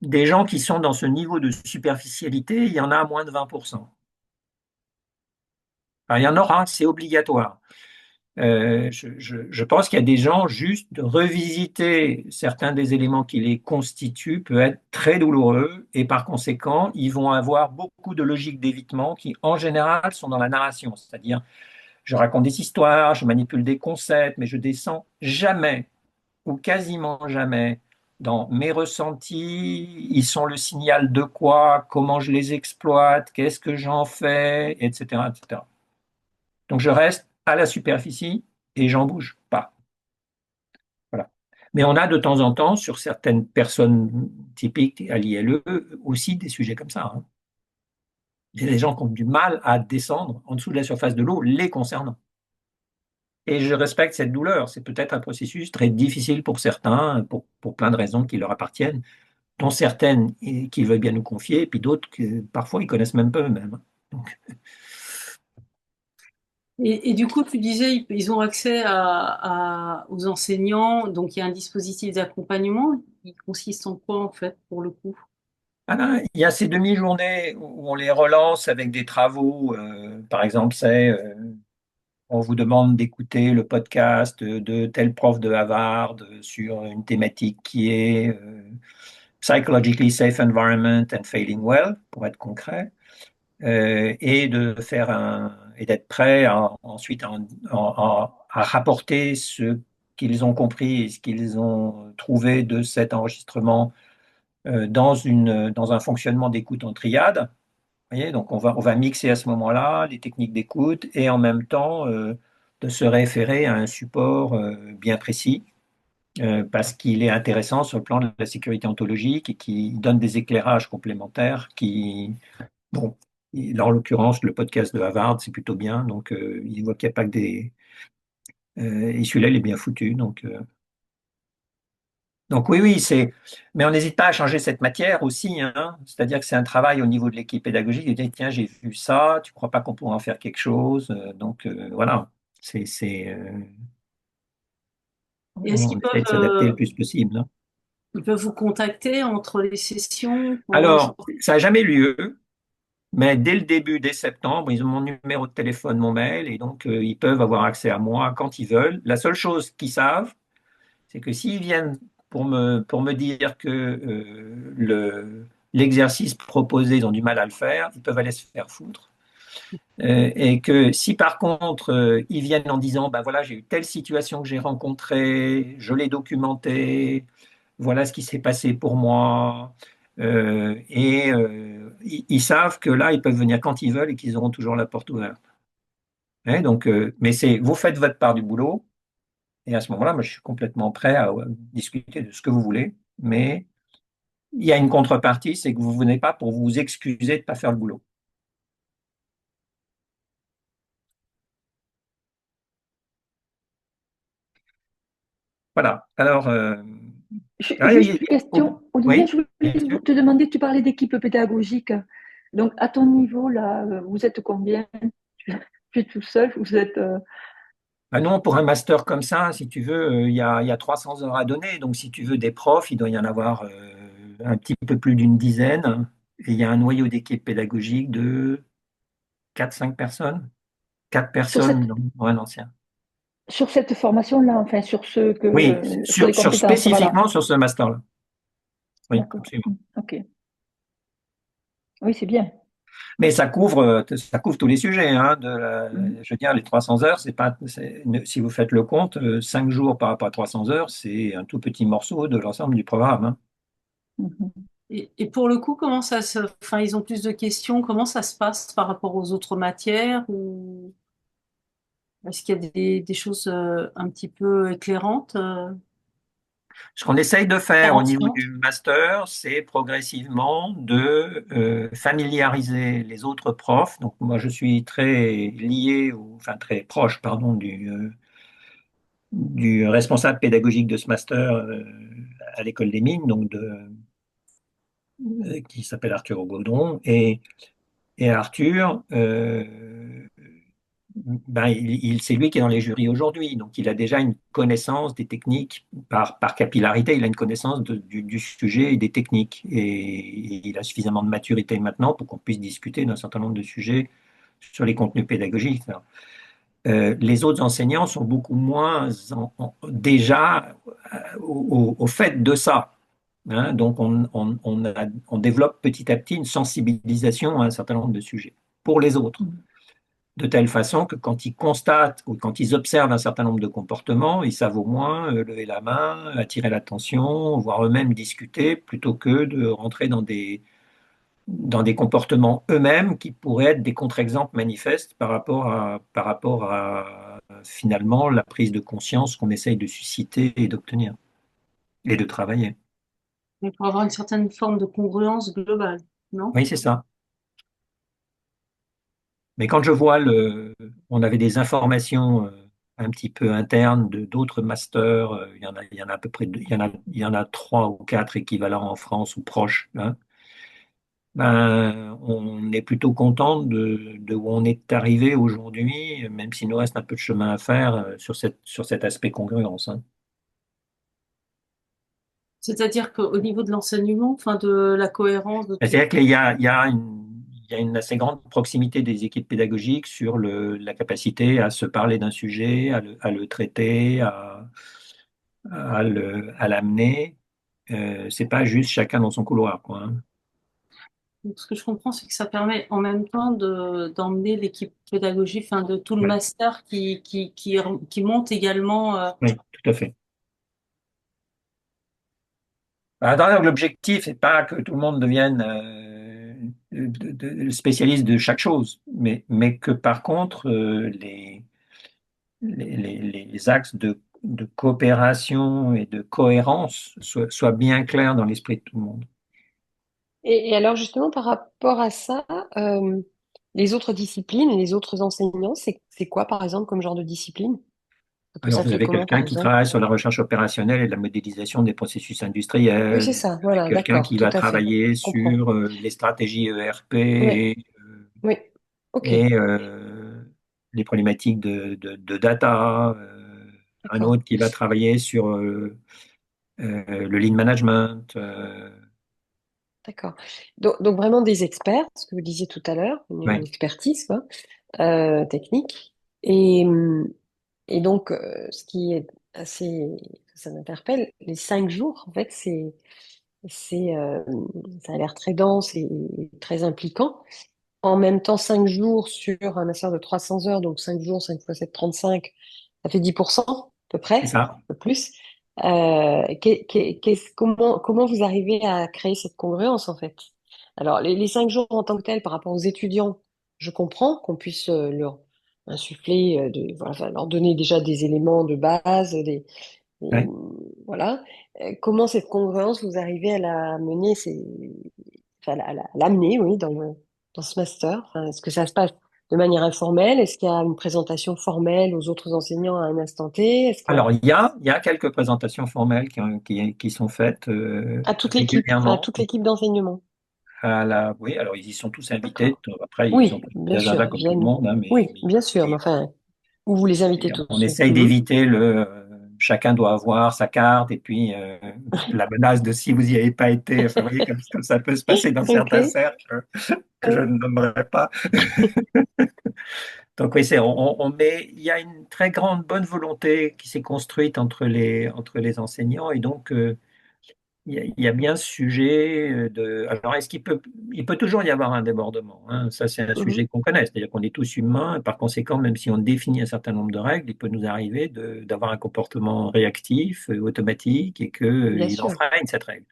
des gens qui sont dans ce niveau de superficialité, il y en a à moins de 20%. Enfin, il y en aura, c'est obligatoire. Je pense qu'il y a des gens, juste de revisiter certains des éléments qui les constituent peut être très douloureux et par conséquent, ils vont avoir beaucoup de logiques d'évitement qui, en général, sont dans la narration. C'est-à-dire, je raconte des histoires, je manipule des concepts, mais je descends jamais ou quasiment jamais dans mes ressentis, ils sont le signal de quoi, comment je les exploite, qu'est-ce que j'en fais, etc., etc. Donc je reste à la superficie et j'en bouge pas. Voilà. Mais on a de temps en temps, sur certaines personnes typiques à l'ILE, aussi des sujets comme ça, hein. Il y a des gens qui ont du mal à descendre en dessous de la surface de l'eau les concernant. Et je respecte cette douleur. C'est peut-être un processus très difficile pour certains, pour plein de raisons qui leur appartiennent, dont certaines qu'ils veulent bien nous confier, et puis d'autres que parfois ils connaissent même pas eux-mêmes. Donc, Et du coup, tu disais, ils ont accès aux enseignants, donc il y a un dispositif d'accompagnement. Il consiste en quoi, en fait, pour le coup? voilà, il y a ces demi-journées où on les relance avec des travaux. Par exemple, on vous demande d'écouter le podcast de tel prof de Harvard sur une thématique qui est Psychologically Safe Environment and Failing Well, pour être concret, et et d'être prêt ensuite à rapporter ce qu'ils ont compris et ce qu'ils ont trouvé de cet enregistrement dans un fonctionnement d'écoute en triade. Vous voyez, donc on va mixer à ce moment-là les techniques d'écoute et en même temps de se référer à un support bien précis parce qu'il est intéressant sur le plan de la sécurité ontologique et qui donne des éclairages complémentaires bon, en l'occurrence, le podcast de Harvard, c'est plutôt bien, donc il voit qu'il n'y a pas que des... et celui-là, il est bien foutu, donc oui, oui, mais on n'hésite pas à changer cette matière aussi, hein. C'est-à-dire que c'est un travail au niveau de l'équipe pédagogique de dire, tiens, j'ai vu ça, tu ne crois pas qu'on pourrait en faire quelque chose? Voilà, Et est-ce on essaie de s'adapter le plus possible, hein. ils peuvent vous contacter entre les sessions pendant les... Alors, ça n'a jamais eu lieu, mais dès le début, dès septembre, ils ont mon numéro de téléphone, mon mail, et donc ils peuvent avoir accès à moi quand ils veulent. La seule chose qu'ils savent, c'est que s'ils viennent pour me dire que l'exercice proposé, ils ont du mal à le faire, ils peuvent aller se faire foutre. Et que si par contre, ils viennent en disant, ben voilà, j'ai eu telle situation que j'ai rencontrée, je l'ai documentée, voilà ce qui s'est passé pour moi, ils savent que là, ils peuvent venir quand ils veulent et qu'ils auront toujours la porte ouverte. Hein, donc, mais vous faites votre part du boulot, et à ce moment-là, moi, je suis complètement prêt à discuter de ce que vous voulez, mais il y a une contrepartie, c'est que vous ne venez pas pour vous excuser de ne pas faire le boulot. Voilà. Alors, Juste une question, Olivier, oui, je bien voulais sûr. te demander, tu parlais d'équipe pédagogique. Donc, à ton niveau, là, vous êtes combien? Tu es tout seul? Vous êtes. Ah non, pour un master comme ça, si tu veux, il y a 300 heures à donner. Donc, si tu veux des profs, il doit y en avoir un petit peu plus d'une dizaine. Et il y a un noyau d'équipe pédagogique de 4 5 personnes. Quatre Sur cette, personnes dans un ancien. sur cette formation-là, enfin, sur Oui, sur les compétences, voilà. spécifiquement sur ce master-là. Oui, D'accord. absolument. Ok. Oui, c'est bien. Mais ça couvre tous les sujets, hein, Mhm. je veux dire, les 300 heures, c'est pas, si vous faites le compte, 5 jours par rapport à 300 heures, c'est un tout petit morceau de l'ensemble du programme, hein. Mhm. Et pour le coup, comment ça se, enfin, ils ont plus de questions, comment ça se passe par rapport aux autres matières ou est-ce qu'il y a des choses un petit peu éclairantes, Ce qu'on essaye de faire au niveau différenciantes? du master, c'est progressivement de familiariser les autres profs. Donc moi, je suis très lié, enfin très proche, pardon, du responsable pédagogique de ce master à l'école des mines, qui s'appelle Arthur Gaudron. Et Arthur, ben, c'est lui qui est dans les jurys aujourd'hui, donc il a déjà une connaissance des techniques par capillarité, il a une connaissance du sujet et des techniques. Et il a suffisamment de maturité maintenant pour qu'on puisse discuter d'un certain nombre de sujets sur les contenus pédagogiques. Les autres enseignants sont beaucoup moins déjà au fait de ça. Hein. Donc on développe petit à petit une sensibilisation à un certain nombre de sujets pour les autres, de telle façon que quand ils constatent ou quand ils observent un certain nombre de comportements, ils savent au moins lever la main, attirer l'attention, voire eux-mêmes discuter, plutôt que de rentrer dans des comportements eux-mêmes qui pourraient être des contre-exemples manifestes par rapport à finalement la prise de conscience qu'on essaye de susciter et d'obtenir et de travailler. Donc, pour avoir une certaine forme de congruence globale, non? Oui, c'est ça. Mais quand je vois on avait des informations un petit peu internes de d'autres masters, il y en a à peu près, il y en a trois ou quatre équivalents en France ou proches, hein. Ben, on est plutôt content de où on est arrivé aujourd'hui, même s'il nous reste un peu de chemin à faire sur cet aspect congruence, hein. C'est-à-dire qu'au niveau de l'enseignement, enfin de la cohérence de tout, C'est-à-dire il y a une assez grande proximité des équipes pédagogiques sur la capacité à se parler d'un sujet, à le traiter, à l'amener. C'est pas juste chacun dans son couloir, quoi, hein. donc, ce que je comprends, c'est que ça permet en même temps d'emmener l'équipe pédagogique, enfin de tout le Ouais. master qui monte également. Oui, tout à fait. Alors, l'objectif n'est pas que tout le monde devienne spécialiste de chaque chose, mais que par contre, les axes de coopération et de cohérence soient bien clairs dans l'esprit de tout le monde. Et alors justement, par rapport à ça, euh, les autres disciplines, les autres enseignants, c'est quoi par exemple comme genre de discipline? Alors, Ça vous fait avez comment quelqu'un par qui exemple? travaille sur la recherche opérationnelle et la modélisation des processus Oui, c'est industriels, ça, voilà, quelqu'un d'accord, qui tout va à fait. travailler Je comprends. sur les stratégies Oui, ERP oui, ok, et les problématiques de data, un d'accord. autre qui va travailler sur le lean management. D'accord. Donc, vraiment des experts, ce que vous disiez tout à l'heure, une Ouais, expertise quoi, technique. Et, hum, et donc, ce qui est assez, ça m'interpelle, les 5 jours, en fait, c'est, ça a l'air très dense et très impliquant. En même temps, 5 jours sur un master de 300 heures, donc 5 jours, 5 fois 7, 35, ça fait 10% à peu près, c'est ça. un peu plus. Comment vous arrivez à créer cette congruence, en fait? Alors, les 5 jours en tant que tels, par rapport aux étudiants, je comprends qu'on puisse leur insuffler, voilà, enfin, leur donner déjà des éléments de base, Ouais. voilà. Comment cette congruence, vous arrivez à la mener, enfin, l'amener, oui, dans ce master? Enfin, est-ce que ça se passe de manière informelle? Est-ce qu'il y a une présentation formelle aux autres enseignants à un instant T? Est-ce que, Alors, il y a quelques présentations formelles qui sont faites à toute l'équipe, enfin, à régulièrement. toute l'équipe d'enseignement? Oui, alors ils y sont tous invités. D'accord. Après, ils ont Oui, tous bien des agendas sûr. comme tout le monde, hein, Oui, bien sûr. Mais enfin, ou vous les invitez et on tous, oui. essaye Mhm. d'éviter chacun doit avoir sa carte et puis la menace de si vous n'y avez pas été. Enfin, vous voyez, comme ça peut se passer dans Ok. certains cercles que je Oui. ne nommerai pas. Donc oui, mais il y a une très grande bonne volonté qui s'est construite entre les enseignants et donc il y a bien ce sujet de. Alors, il peut toujours y avoir un débordement, hein. Ça, c'est un Mhm. sujet qu'on connaît. C'est-à-dire qu'on est tous humains. Et par conséquent, même si on définit un certain nombre de règles, il peut nous arriver d'avoir un comportement réactif, automatique, et Bien qu'il sûr. enfreigne cette règle.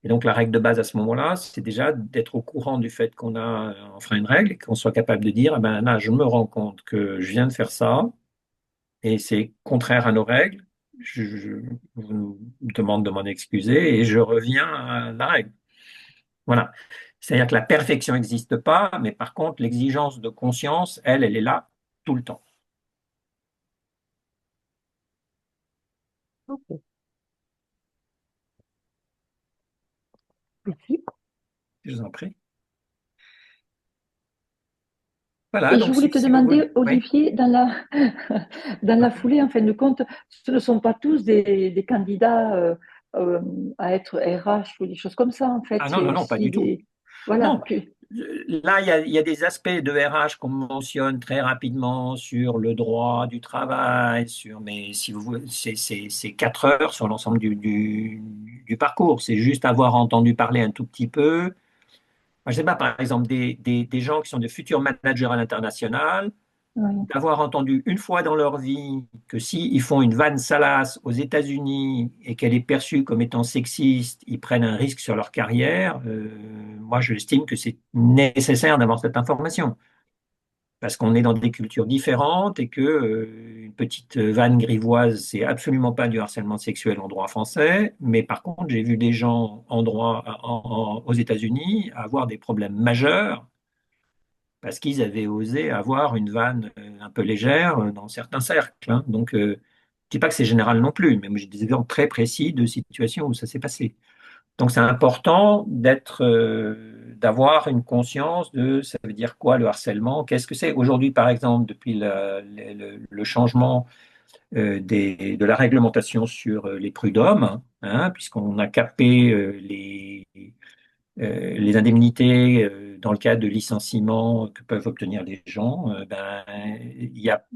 Et donc, la règle de base à ce moment-là, c'est déjà d'être au courant du fait qu'on a enfreint une règle et qu'on soit capable de dire, ah ben là, je me rends compte que je viens de faire ça et c'est contraire à nos règles. Je vous demande de m'en excuser et je reviens à la règle. Voilà. C'est-à-dire que la perfection n'existe pas, mais par contre, l'exigence de conscience, elle est là tout le temps. Ok. Merci. Je vous en prie. Voilà, Et je donc voulais te si vous voulez. demander, Oui. Olivier, dans la foulée, en fin de compte, ce ne sont pas tous des candidats euh, à être RH ou des choses comme ça, en fait. Ah non, C'est non, non, pas aussi du tout. des... Voilà. Non, là, il y a des aspects de RH qu'on mentionne très rapidement sur le droit du travail, mais si vous voulez, c'est 4 heures sur l'ensemble du parcours. C'est juste avoir entendu parler un tout petit peu. Moi, je sais pas, par exemple, des gens qui sont de futurs managers à l'international, Oui, d'avoir entendu une fois dans leur vie que s'ils font une vanne salace aux États-Unis et qu'elle est perçue comme étant sexiste, ils prennent un risque sur leur carrière. Moi, je estime que c'est nécessaire d'avoir cette information parce qu'on est dans des cultures différentes et que une petite vanne grivoise, c'est absolument pas du harcèlement sexuel en droit français. Mais par contre, j'ai vu des gens en droit aux États-Unis avoir des problèmes majeurs parce qu'ils avaient osé avoir une vanne un peu légère dans certains cercles, hein. Donc, je ne dis pas que c'est général non plus, mais moi, j'ai des exemples très précis de situations où ça s'est passé. Donc, c'est important d'avoir une conscience de ça veut dire quoi le harcèlement, qu'est-ce que c'est. Aujourd'hui, par exemple, depuis le changement de la réglementation sur les prud'hommes, hein, puisqu'on a capé les indemnités dans le cadre de licenciements que peuvent obtenir les gens, il y a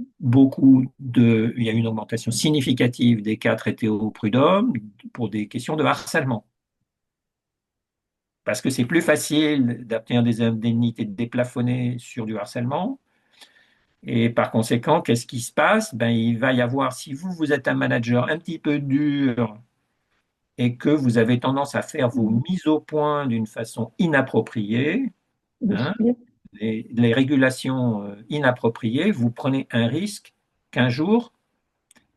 une augmentation significative des cas traités au prud'homme pour des questions de harcèlement. Parce que c'est plus facile d'obtenir des indemnités déplafonnées sur du harcèlement. Et par conséquent, qu'est-ce qui se passe? Il va y avoir, si vous êtes un manager un petit peu dur et que vous avez tendance à faire vos mises au point d'une façon inappropriée, hein, bousculé. les régulations inappropriées, vous prenez un risque qu'un jour,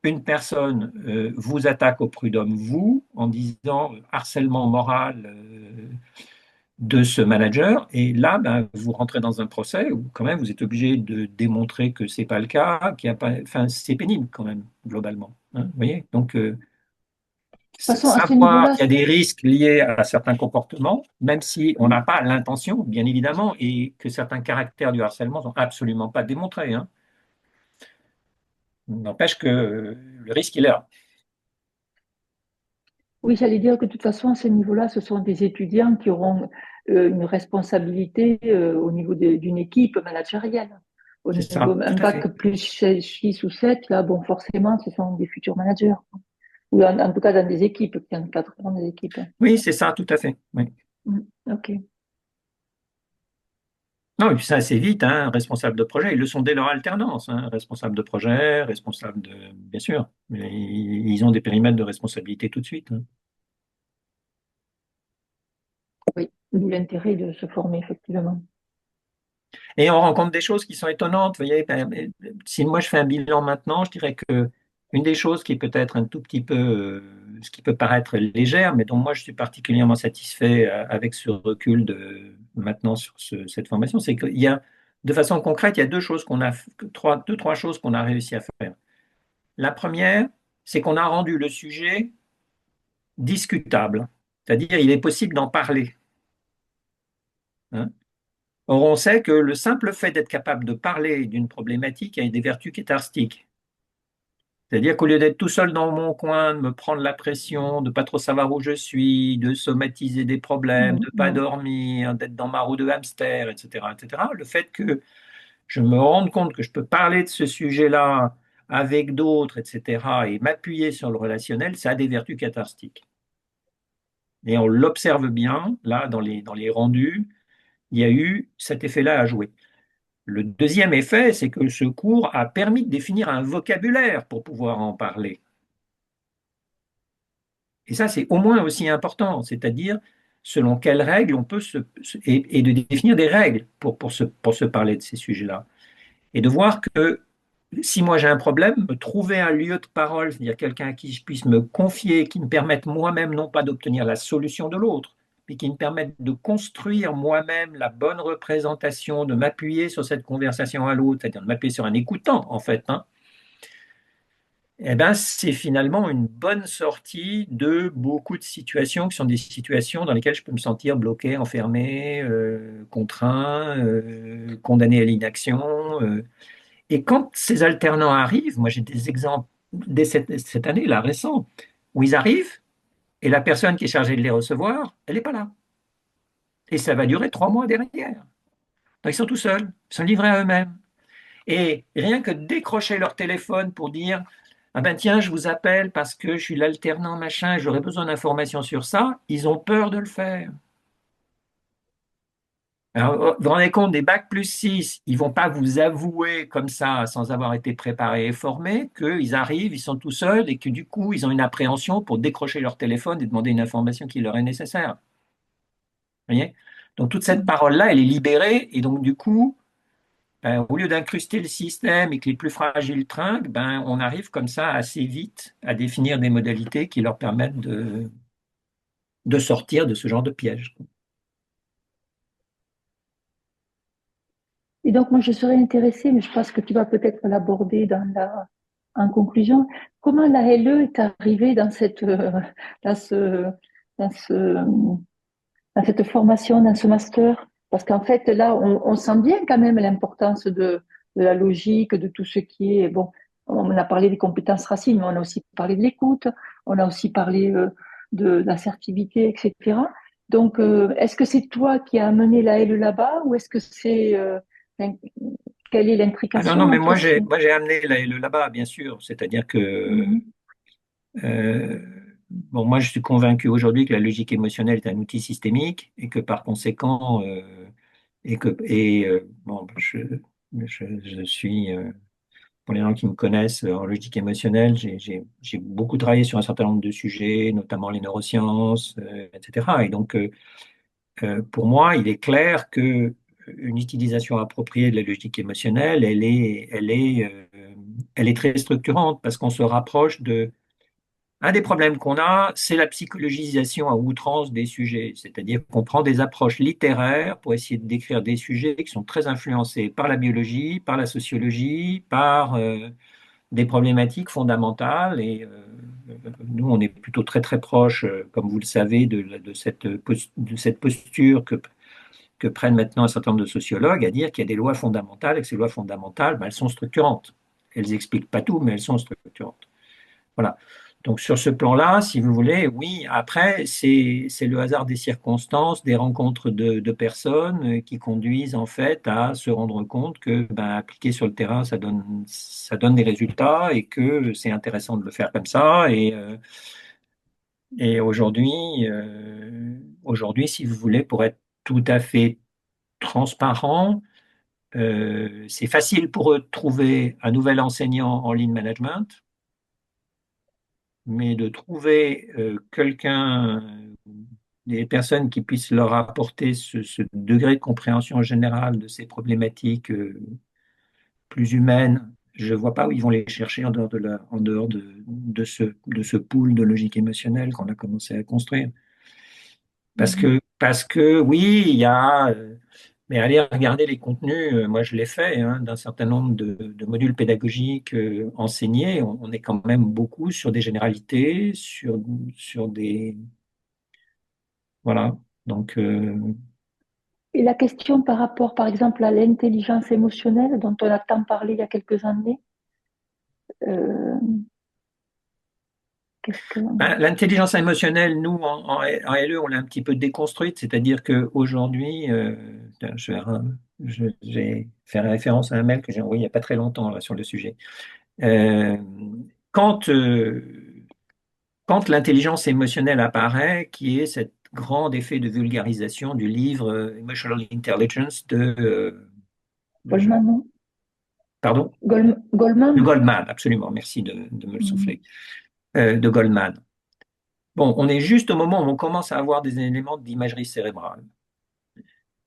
une personne vous attaque au prud'homme, vous, en disant harcèlement moral de ce manager, et là, vous rentrez dans un procès où quand même vous êtes obligé de démontrer que c'est pas le cas, qu'il y a pas, enfin, c'est pénible quand même, globalement, hein, vous voyez? Donc, De toute façon, à ce savoir niveau-là, qu'il y a des risques liés à certains comportements, même si on n'a pas l'intention, bien évidemment, et que certains caractères du harcèlement sont absolument pas démontrés, hein. N'empêche que le risque, il est là. oui, j'allais dire que de toute façon, à ce niveau-là, ce sont des étudiants qui auront une responsabilité au niveau d'une équipe managériale. Au C'est niveau ça, un tout à bac fait. plus 6 ou 7, là, bon, forcément, ce sont des futurs managers. Ou en tout cas dans des équipes, qui encadreront des équipes. Oui, c'est ça, tout à fait. Oui. Ok. Non, et puis ça assez vite, hein, responsable de projet, ils le sont dès leur alternance, hein, responsable de projet, responsable de, bien sûr, mais ils ont des périmètres de responsabilité tout de suite, hein. Oui, d'où l'intérêt de se former, effectivement. Et on rencontre des choses qui sont étonnantes. Vous voyez, si moi je fais un bilan maintenant, je dirais que une des choses qui est peut-être un tout petit peu, ce qui peut paraître légère, mais dont moi je suis particulièrement satisfait avec ce recul maintenant sur cette formation, c'est qu'il y a, de façon concrète, il y a deux, trois choses qu'on a réussi à faire. La première, c'est qu'on a rendu le sujet discutable, c'est-à-dire il est possible d'en parler, hein. Or, on sait que le simple fait d'être capable de parler d'une problématique a des vertus cathartiques. C'est-à-dire qu'au lieu d'être tout seul dans mon coin, de me prendre la pression, de pas trop savoir où je suis, de somatiser des problèmes, de pas dormir, d'être dans ma roue de hamster, etc., etc., le fait que je me rende compte que je peux parler de ce sujet-là avec d'autres, etc., et m'appuyer sur le relationnel, ça a des vertus cathartiques. Et on l'observe bien, là, dans les rendus, il y a eu cet effet-là à jouer. Le deuxième effet, c'est que ce cours a permis de définir un vocabulaire pour pouvoir en parler. Et ça, c'est au moins aussi important, c'est-à-dire selon quelles règles on peut et de définir des règles pour se parler de ces sujets-là. Et de voir que si moi j'ai un problème, me trouver un lieu de parole, c'est-à-dire quelqu'un à qui je puisse me confier, qui me permette moi-même non pas d'obtenir la solution de l'autre, mais qui me permette de construire moi-même la bonne représentation, de m'appuyer sur cette conversation à l'autre, c'est-à-dire de m'appuyer sur un écoutant en fait, hein, eh ben, c'est finalement une bonne sortie de beaucoup de situations qui sont des situations dans lesquelles je peux me sentir bloqué, enfermé, contraint, condamné à l'inaction. Et quand ces alternants arrivent, moi j'ai des exemples dès cette année, là, récent, où ils arrivent et la personne qui est chargée de les recevoir, elle n'est pas là. Et ça va durer 3 mois derrière. Donc ils sont tout seuls, ils sont livrés à eux-mêmes. Et rien que décrocher leur téléphone pour dire ah ben tiens, je vous appelle parce que je suis l'alternant machin et j'aurais besoin d'informations sur ça, ils ont peur de le faire. Alors, vous vous rendez compte, des bac+6, ils vont pas vous avouer comme ça, sans avoir été préparés et formés, qu'ils arrivent, ils sont tout seuls et que du coup, ils ont une appréhension pour décrocher leur téléphone et demander une information qui leur est nécessaire. Vous voyez? Donc toute cette parole-là, elle est libérée et donc du coup, au lieu d'incruster le système et que les plus fragiles trinquent, ben, on arrive comme ça assez vite à définir des modalités qui leur permettent de sortir de ce genre de piège. Et donc, moi, je serais intéressée, mais je pense que tu vas peut-être l'aborder en conclusion. Comment la LE est arrivée dans ce, dans ce, dans cette formation, dans ce master? Parce qu'en fait, là, on sent bien quand même l'importance de la logique, de tout ce qui est, bon, on a parlé des compétences racines, mais on a aussi parlé de l'écoute, on a aussi parlé de l'assertivité, etc. Donc, est-ce que c'est toi qui as amené la LE là-bas ou est-ce que l'in- quelle est Ah non, l'intrication non, mais entre ces... moi j'ai amené la LE là-bas, bien sûr. C'est-à-dire que Mhm. Euh, bon, moi, je suis convaincu aujourd'hui que la logique émotionnelle est un outil systémique et que par conséquent, bon, je suis, pour les gens qui me connaissent en logique émotionnelle, j'ai beaucoup travaillé sur un certain nombre de sujets, notamment les neurosciences, etc. Et donc, pour moi, il est clair que une utilisation appropriée de la logique émotionnelle, elle est très structurante parce qu'on se rapproche de un des problèmes qu'on a, c'est la psychologisation à outrance des sujets, c'est-à-dire qu'on prend des approches littéraires pour essayer de décrire des sujets qui sont très influencés par la biologie, par la sociologie, par des problématiques fondamentales. Et nous, on est plutôt très très proche, comme vous le savez, de cette posture que prennent maintenant un certain nombre de sociologues à dire qu'il y a des lois fondamentales et que ces lois fondamentales, ben, elles sont structurantes. Elles n'expliquent pas tout, mais elles sont structurantes. Voilà. Donc sur ce plan-là, si vous voulez, oui, après, c'est le hasard des circonstances, des rencontres de personnes qui conduisent en fait à se rendre compte que ben, appliquer sur le terrain, ça donne des résultats et que c'est intéressant de le faire comme ça. Et aujourd'hui, si vous voulez, pour être tout à fait transparent, c'est facile pour eux de trouver un nouvel enseignant en lean management, mais de trouver quelqu'un, des personnes qui puissent leur apporter ce degré de compréhension générale de ces problématiques plus humaines, je ne vois pas où ils vont les chercher en dehors de ce pool de logique émotionnelle qu'on a commencé à construire. Parce que oui, il y a mais allez regarder les contenus, moi je l'ai fait, hein, d'un certain nombre de modules pédagogiques enseignés. On est quand même beaucoup sur des généralités, sur des... Voilà. Donc, Et la question par rapport, par exemple, à l'intelligence émotionnelle dont on a tant parlé il y a quelques années, euh, qu'est-ce que... ben, l'intelligence émotionnelle, nous, en LE, on l'a un petit peu déconstruite, c'est-à-dire qu'aujourd'hui, j'ai fait référence à un mail que j'ai envoyé il n'y a pas très longtemps là, sur le sujet. Euh, quand quand l'intelligence émotionnelle apparaît, qui est grand effet de vulgarisation du livre Emotional Intelligence Goldman, non? pardon? De Goldman? Goldman, absolument, merci de me le Mhm. souffler, de Goldman. Bon, on est juste au moment où on commence à avoir des éléments d'imagerie cérébrale.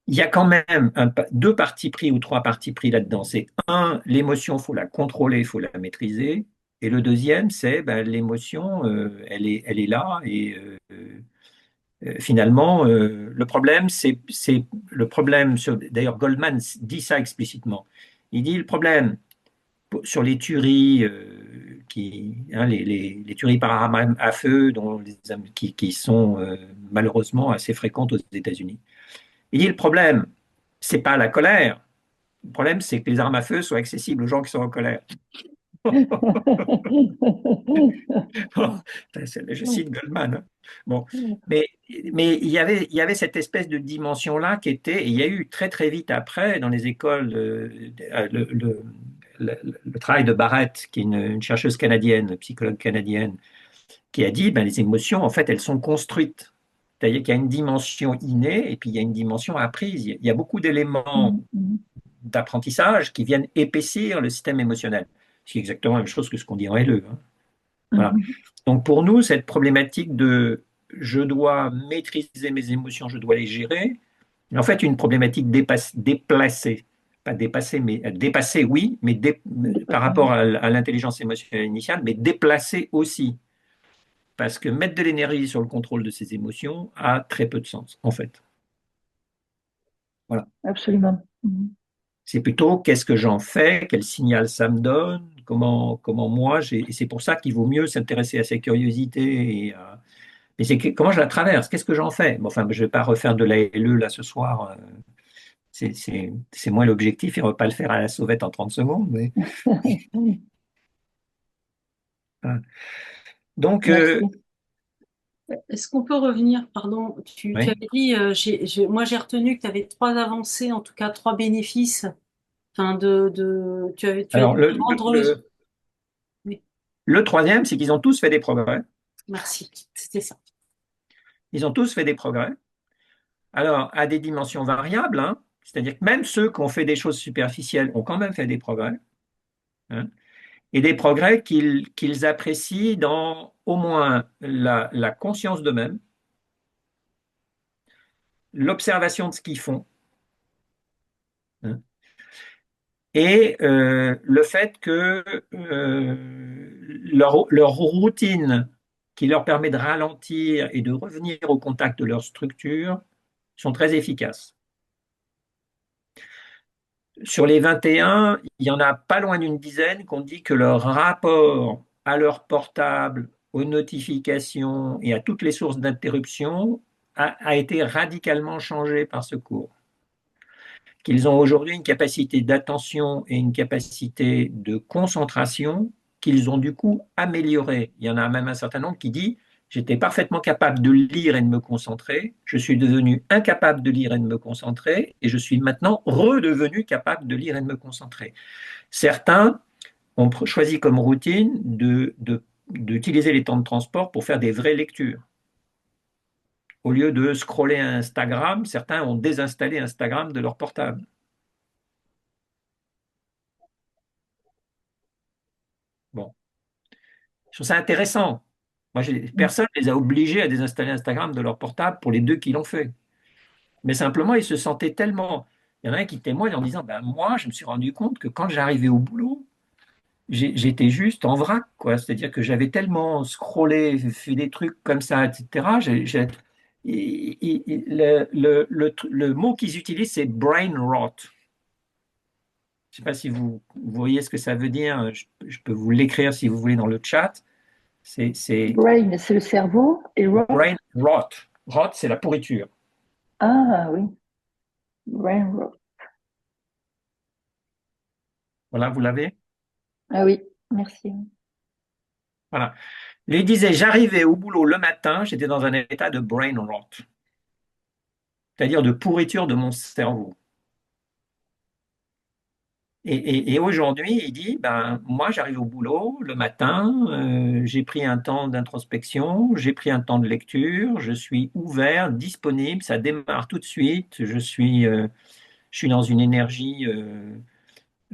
Il y a quand même deux partis pris ou trois partis pris là-dedans. C'est un, l'émotion, il faut la contrôler, il faut la maîtriser. Et le deuxième, c'est ben, l'émotion, elle est là. Et finalement, le problème, c'est le problème. D'ailleurs, Goldman dit ça explicitement. Il dit le problème sur les tueries, les tueries par arme à feu, qui sont malheureusement assez fréquentes aux États-Unis. Il dit le problème, c'est pas la colère. Le problème, c'est que les armes à feu soient accessibles aux gens qui sont en colère. Je cite Goldman, hein. Bon, mais il y avait cette espèce de dimension-là qui était, et il y a eu très très vite après dans les écoles le travail de Barrett, qui est une chercheuse canadienne, psychologue canadienne, qui a dit ben, les émotions, en fait, elles sont construites. C'est-à-dire qu'il y a une dimension innée et puis il y a une dimension apprise. Il y a beaucoup d'éléments d'apprentissage qui viennent épaissir le système émotionnel. C'est exactement la même chose que ce qu'on dit en LE. Hein. Voilà. Donc pour nous, cette problématique de je dois maîtriser mes émotions, je dois les gérer, en fait une problématique déplacée. Pas dépassée, mais dépassée, oui, mais par rapport à l'intelligence émotionnelle initiale, mais déplacée aussi. Parce que mettre de l'énergie sur le contrôle de ses émotions a très peu de sens, en fait. Voilà. Absolument. C'est plutôt qu'est-ce que j'en fais, quel signal ça me donne, comment moi, et c'est pour ça qu'il vaut mieux s'intéresser à sa curiosité. Mais c'est comment je la traverse, qu'est-ce que j'en fais? Bon, enfin, je ne vais pas refaire de la LE là ce soir. C'est moins l'objectif, et on ne va pas le faire à la sauvette en 30 secondes. Mais... Voilà. Donc, Merci. Est-ce qu'on peut revenir, pardon, tu oui. avais dit, moi j'ai retenu que tu avais trois avancées, en tout cas trois bénéfices, enfin tu as Alors, dit rendre le... Oui, le troisième, c'est qu'ils ont tous fait des progrès. merci, c'était ça. Ils ont tous fait des progrès. Alors, à des dimensions variables, hein, c'est-à-dire que même ceux qui ont fait des choses superficielles ont quand même fait des progrès. Hein, et des progrès qu'ils apprécient dans au moins la conscience d'eux-mêmes, l'observation de ce qu'ils font, hein, et le fait que leur routine qui leur permet de ralentir et de revenir au contact de leur structure sont très efficaces. Sur les 21, il y en a pas loin d'une dizaine qu'on dit que leur rapport à leur portable, aux notifications et à toutes les sources d'interruption a été radicalement changé par ce cours. Qu'ils ont aujourd'hui une capacité d'attention et une capacité de concentration qu'ils ont du coup améliorée. Il y en a même un certain nombre qui dit j'étais parfaitement capable de lire et de me concentrer, je suis devenu incapable de lire et de me concentrer, et je suis maintenant redevenu capable de lire et de me concentrer. Certains ont choisi comme routine d'utiliser les temps de transport pour faire des vraies lectures. Au lieu de scroller Instagram, certains ont désinstallé Instagram de leur portable. Bon, je trouve ça intéressant. Moi, personne ne les a obligés à désinstaller Instagram de leur portable pour les deux qui l'ont fait. Mais simplement, ils se sentaient tellement. Il y en a un qui témoigne en disant ben, moi, je me suis rendu compte que quand j'arrivais au boulot, j'étais juste en vrac, quoi. C'est-à-dire que j'avais tellement scrollé, fait des trucs comme ça, etc. Le mot qu'ils utilisent, c'est brain rot. Je ne sais pas si vous voyez ce que ça veut dire. Je peux vous l'écrire si vous voulez dans le chat. C'est Brain, c'est le cerveau et rot. brain rot. Rot, c'est la pourriture. Ah oui, brain rot. Voilà, vous l'avez? Ah oui, merci. Voilà. Il disait, j'arrivais au boulot le matin, j'étais dans un état de brain rot, c'est-à-dire de pourriture de mon cerveau. Et aujourd'hui, il dit, ben, moi, j'arrive au boulot le matin, j'ai pris un temps d'introspection, j'ai pris un temps de lecture, je suis ouvert, disponible, ça démarre tout de suite, je suis dans une énergie euh,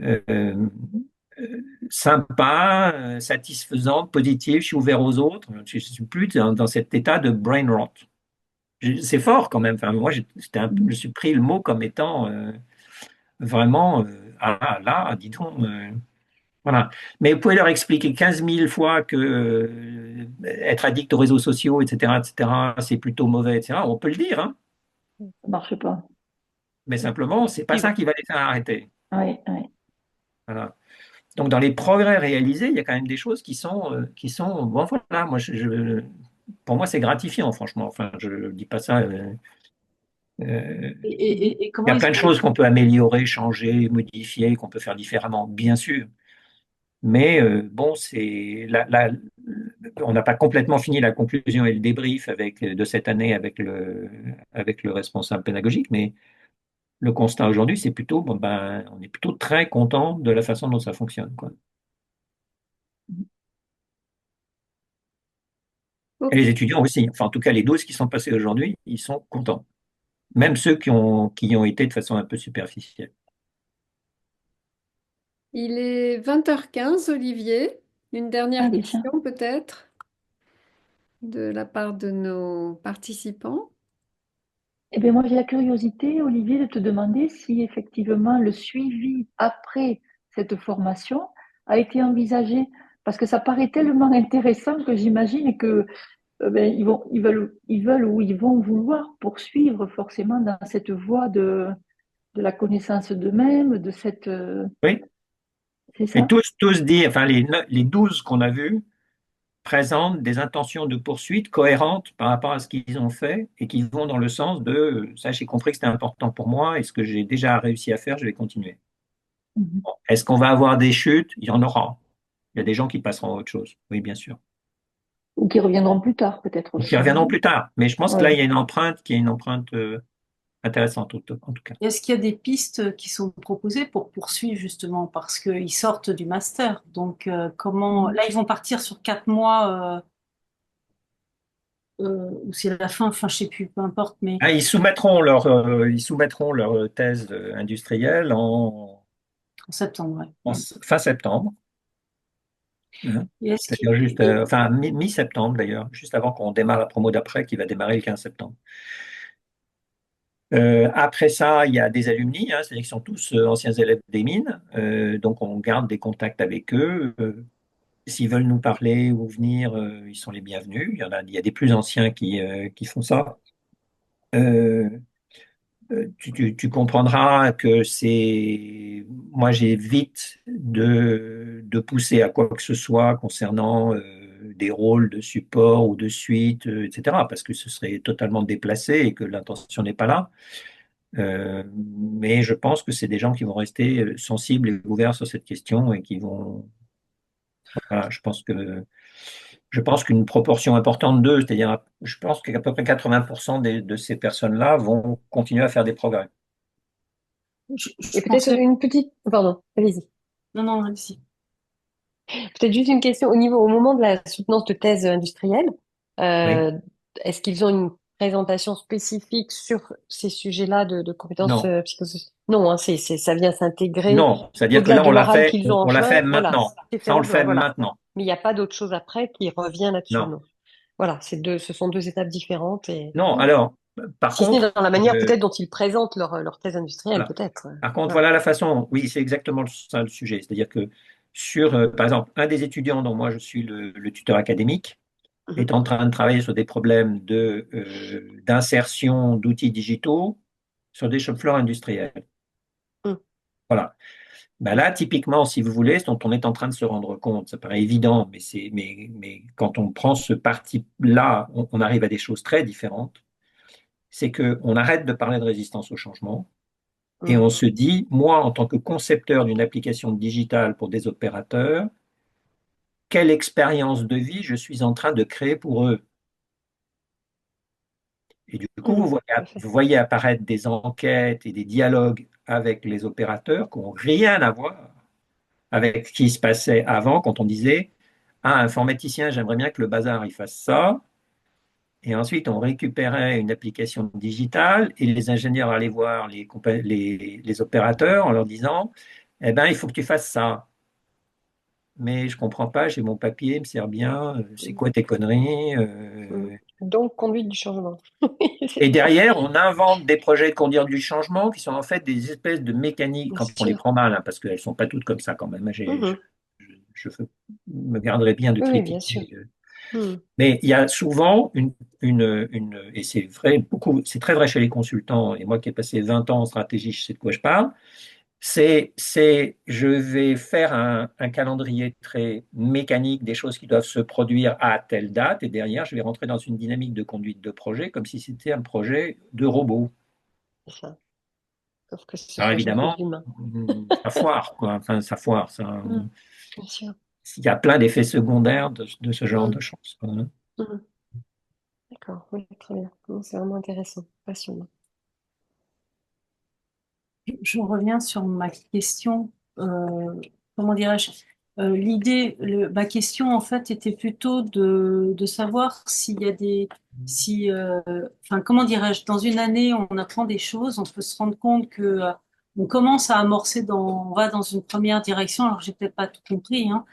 euh, sympa, satisfaisante, positive, je suis ouvert aux autres, je ne suis plus dans cet état de brain rot. C'est fort quand même. Enfin, moi, je suis pris le mot comme étant vraiment, ah là, dis donc. Voilà. Mais vous pouvez leur expliquer 15 000 fois que être addict aux réseaux sociaux, etc., c'est plutôt mauvais, etc. On peut le dire, hein, Ça marche pas. mais simplement, c'est pas ça qui va les faire arrêter. Oui, oui. Voilà. Donc, dans les progrès réalisés, il y a quand même des choses qui sont bon, voilà, pour moi, c'est gratifiant, franchement. Enfin, je ne dis pas ça. Euh, Et il y comment a ils plein de ont... choses qu'on peut améliorer, changer, modifier, qu'on peut faire différemment, bien sûr. Mais bon, on n'a pas complètement fini la conclusion et le débrief de cette année avec le responsable pédagogique, mais le constat aujourd'hui, c'est plutôt, bon, ben, on est plutôt très content de la façon dont ça fonctionne, quoi. Et Ok. les étudiants aussi, enfin en tout cas les 12 qui sont passés aujourd'hui, ils sont contents, même ceux qui y ont été de façon un peu superficielle. Il est 20h15, Olivier. Une Ah, dernière déjà. question peut-être de la part de nos participants. Eh bien, moi, j'ai la curiosité, Olivier, de te demander si effectivement le suivi après cette formation a été envisagé, parce que ça paraît tellement intéressant que j'imagine que ben, ils veulent ou ils vont vouloir poursuivre forcément dans cette voie de la connaissance d'eux-mêmes, de cette, Oui, c'est et ça? tous disent, enfin les 12 qu'on a vus, présentent des intentions de poursuite cohérentes par rapport à ce qu'ils ont fait et qui vont dans le sens de ça, j'ai compris que c'était important pour moi et ce que j'ai déjà réussi à faire, je vais continuer. Mhm. Bon, est-ce qu'on va avoir des chutes? Il y en aura. Il y a des gens qui passeront à autre chose. Oui, bien sûr. Ou qui reviendront plus tard, peut-être Ou qui aussi, reviendront non? plus tard. Mais je pense que là, Oui. il y a une empreinte qui est une empreinte intéressante en tout cas. Est-ce qu'il y a des pistes qui sont proposées pour poursuivre justement parce qu'ils sortent du master? Donc, comment... Mhm. Là, ils vont partir sur 4 mois ou c'est la fin, enfin, je sais plus, peu importe, mais Ah, ils soumettront leur thèse industrielle en septembre, ouais. en fin septembre, hein. Et est-ce qu'il... C'est-à-dire juste, enfin mi-septembre d'ailleurs, juste avant qu'on démarre la promo d'après qui va démarrer le 15 septembre. Après ça, il y a des alumni, hein, c'est-à-dire qu'ils sont tous anciens élèves des mines, donc on garde des contacts avec eux. S'ils veulent nous parler ou venir, ils sont les bienvenus. Il y a des plus anciens qui font ça. Euh, tu comprendras que moi j'évite de pousser à quoi que ce soit concernant des rôles de support ou de suite, etc., parce que ce serait totalement déplacé et que l'intention n'est pas là. Mais je pense que c'est des gens qui vont rester sensibles et ouverts sur cette question et qui vont. Voilà, je pense qu'une proportion importante d'eux, c'est-à-dire, je pense qu'à peu près 80% de ces personnes-là vont continuer à faire des progrès. Je Et peut-être pensais... une petite... Pardon, allez-y. Non, non, allez-y. Peut-être juste une question au moment de la soutenance de thèse industrielle, Oui. euh, est-ce qu'ils ont une présentation spécifique sur ces sujets-là de compétences Non, psychosociales? Non, hein, ça vient s'intégrer non, c'est-à-dire que au-delà là, de l'oral qu'ils ont en on l'a fait juin. Voilà, maintenant. c'est fait Ça, on en le juin, fait voilà. maintenant. Mais il n'y a pas d'autre chose après qui revient là-dessus, Non, non. Voilà, ce sont deux étapes différentes et non. Alors, par si ce n'est contre, dans la manière euh, peut-être dont ils présentent leur thèse industrielle, voilà. peut-être. Par contre, Voilà. voilà la façon. Oui, c'est exactement ça le sujet. C'est-à-dire que par exemple, un des étudiants dont moi je suis le tuteur académique Mhm. est en train de travailler sur des problèmes d'insertion d'outils digitaux sur des shop floors industriels. Mhm. Voilà. Ben là, typiquement, si vous voulez, ce dont on est en train de se rendre compte, ça paraît évident, mais quand on prend ce parti-là, on arrive à des choses très différentes. C'est qu'on arrête de parler de résistance au changement et Mhm. on se dit, moi, en tant que concepteur d'une application digitale pour des opérateurs, quelle expérience de vie je suis en train de créer pour eux? Et du coup, vous Tout à fait. voyez apparaître des enquêtes et des dialogues avec les opérateurs qui n'ont rien à voir avec ce qui se passait avant quand on disait, ah, informaticien, j'aimerais bien que le bazar il fasse ça. Et ensuite, on récupérait une application digitale et les ingénieurs allaient voir les opérateurs en leur disant, eh ben, il faut que tu fasses ça. Mais je comprends pas, j'ai mon papier, il me sert bien, c'est Mm. quoi tes conneries? Donc, conduite du changement. Et derrière, on invente des projets de conduire du changement qui sont en fait des espèces de mécaniques, Bien quand on les sûr. prend mal, hein, parce qu'elles ne sont pas toutes comme ça quand même. Mhm. Je me garderai bien de Oui, bien sûr. critiquer. Mm. Mais il y a souvent et c'est vrai, c'est très vrai chez les consultants, et moi qui ai passé 20 ans en stratégie, je sais de quoi je parle, je vais faire un calendrier très mécanique des choses qui doivent se produire à telle date, et derrière, je vais rentrer dans une dynamique de conduite de projet comme si c'était un projet de robot. C'est ça. Sauf que ce Alors soit jamais de évidemment, l'humain. ça foire, quoi. Enfin, ça foire. Mm. Bien sûr. Il y a plein d'effets secondaires de ce genre Mm. de choses, quoi, hein. Mm. D'accord, oui, très bien. Non, c'est vraiment intéressant, passionnant. Je reviens sur ma question. Comment dirais-je? Ma question en fait était plutôt de savoir s'il y a enfin comment dirais-je, dans une année on apprend des choses, on peut se rendre compte que on commence à amorcer on va dans une première direction. Alors j'ai peut-être pas tout compris, hein.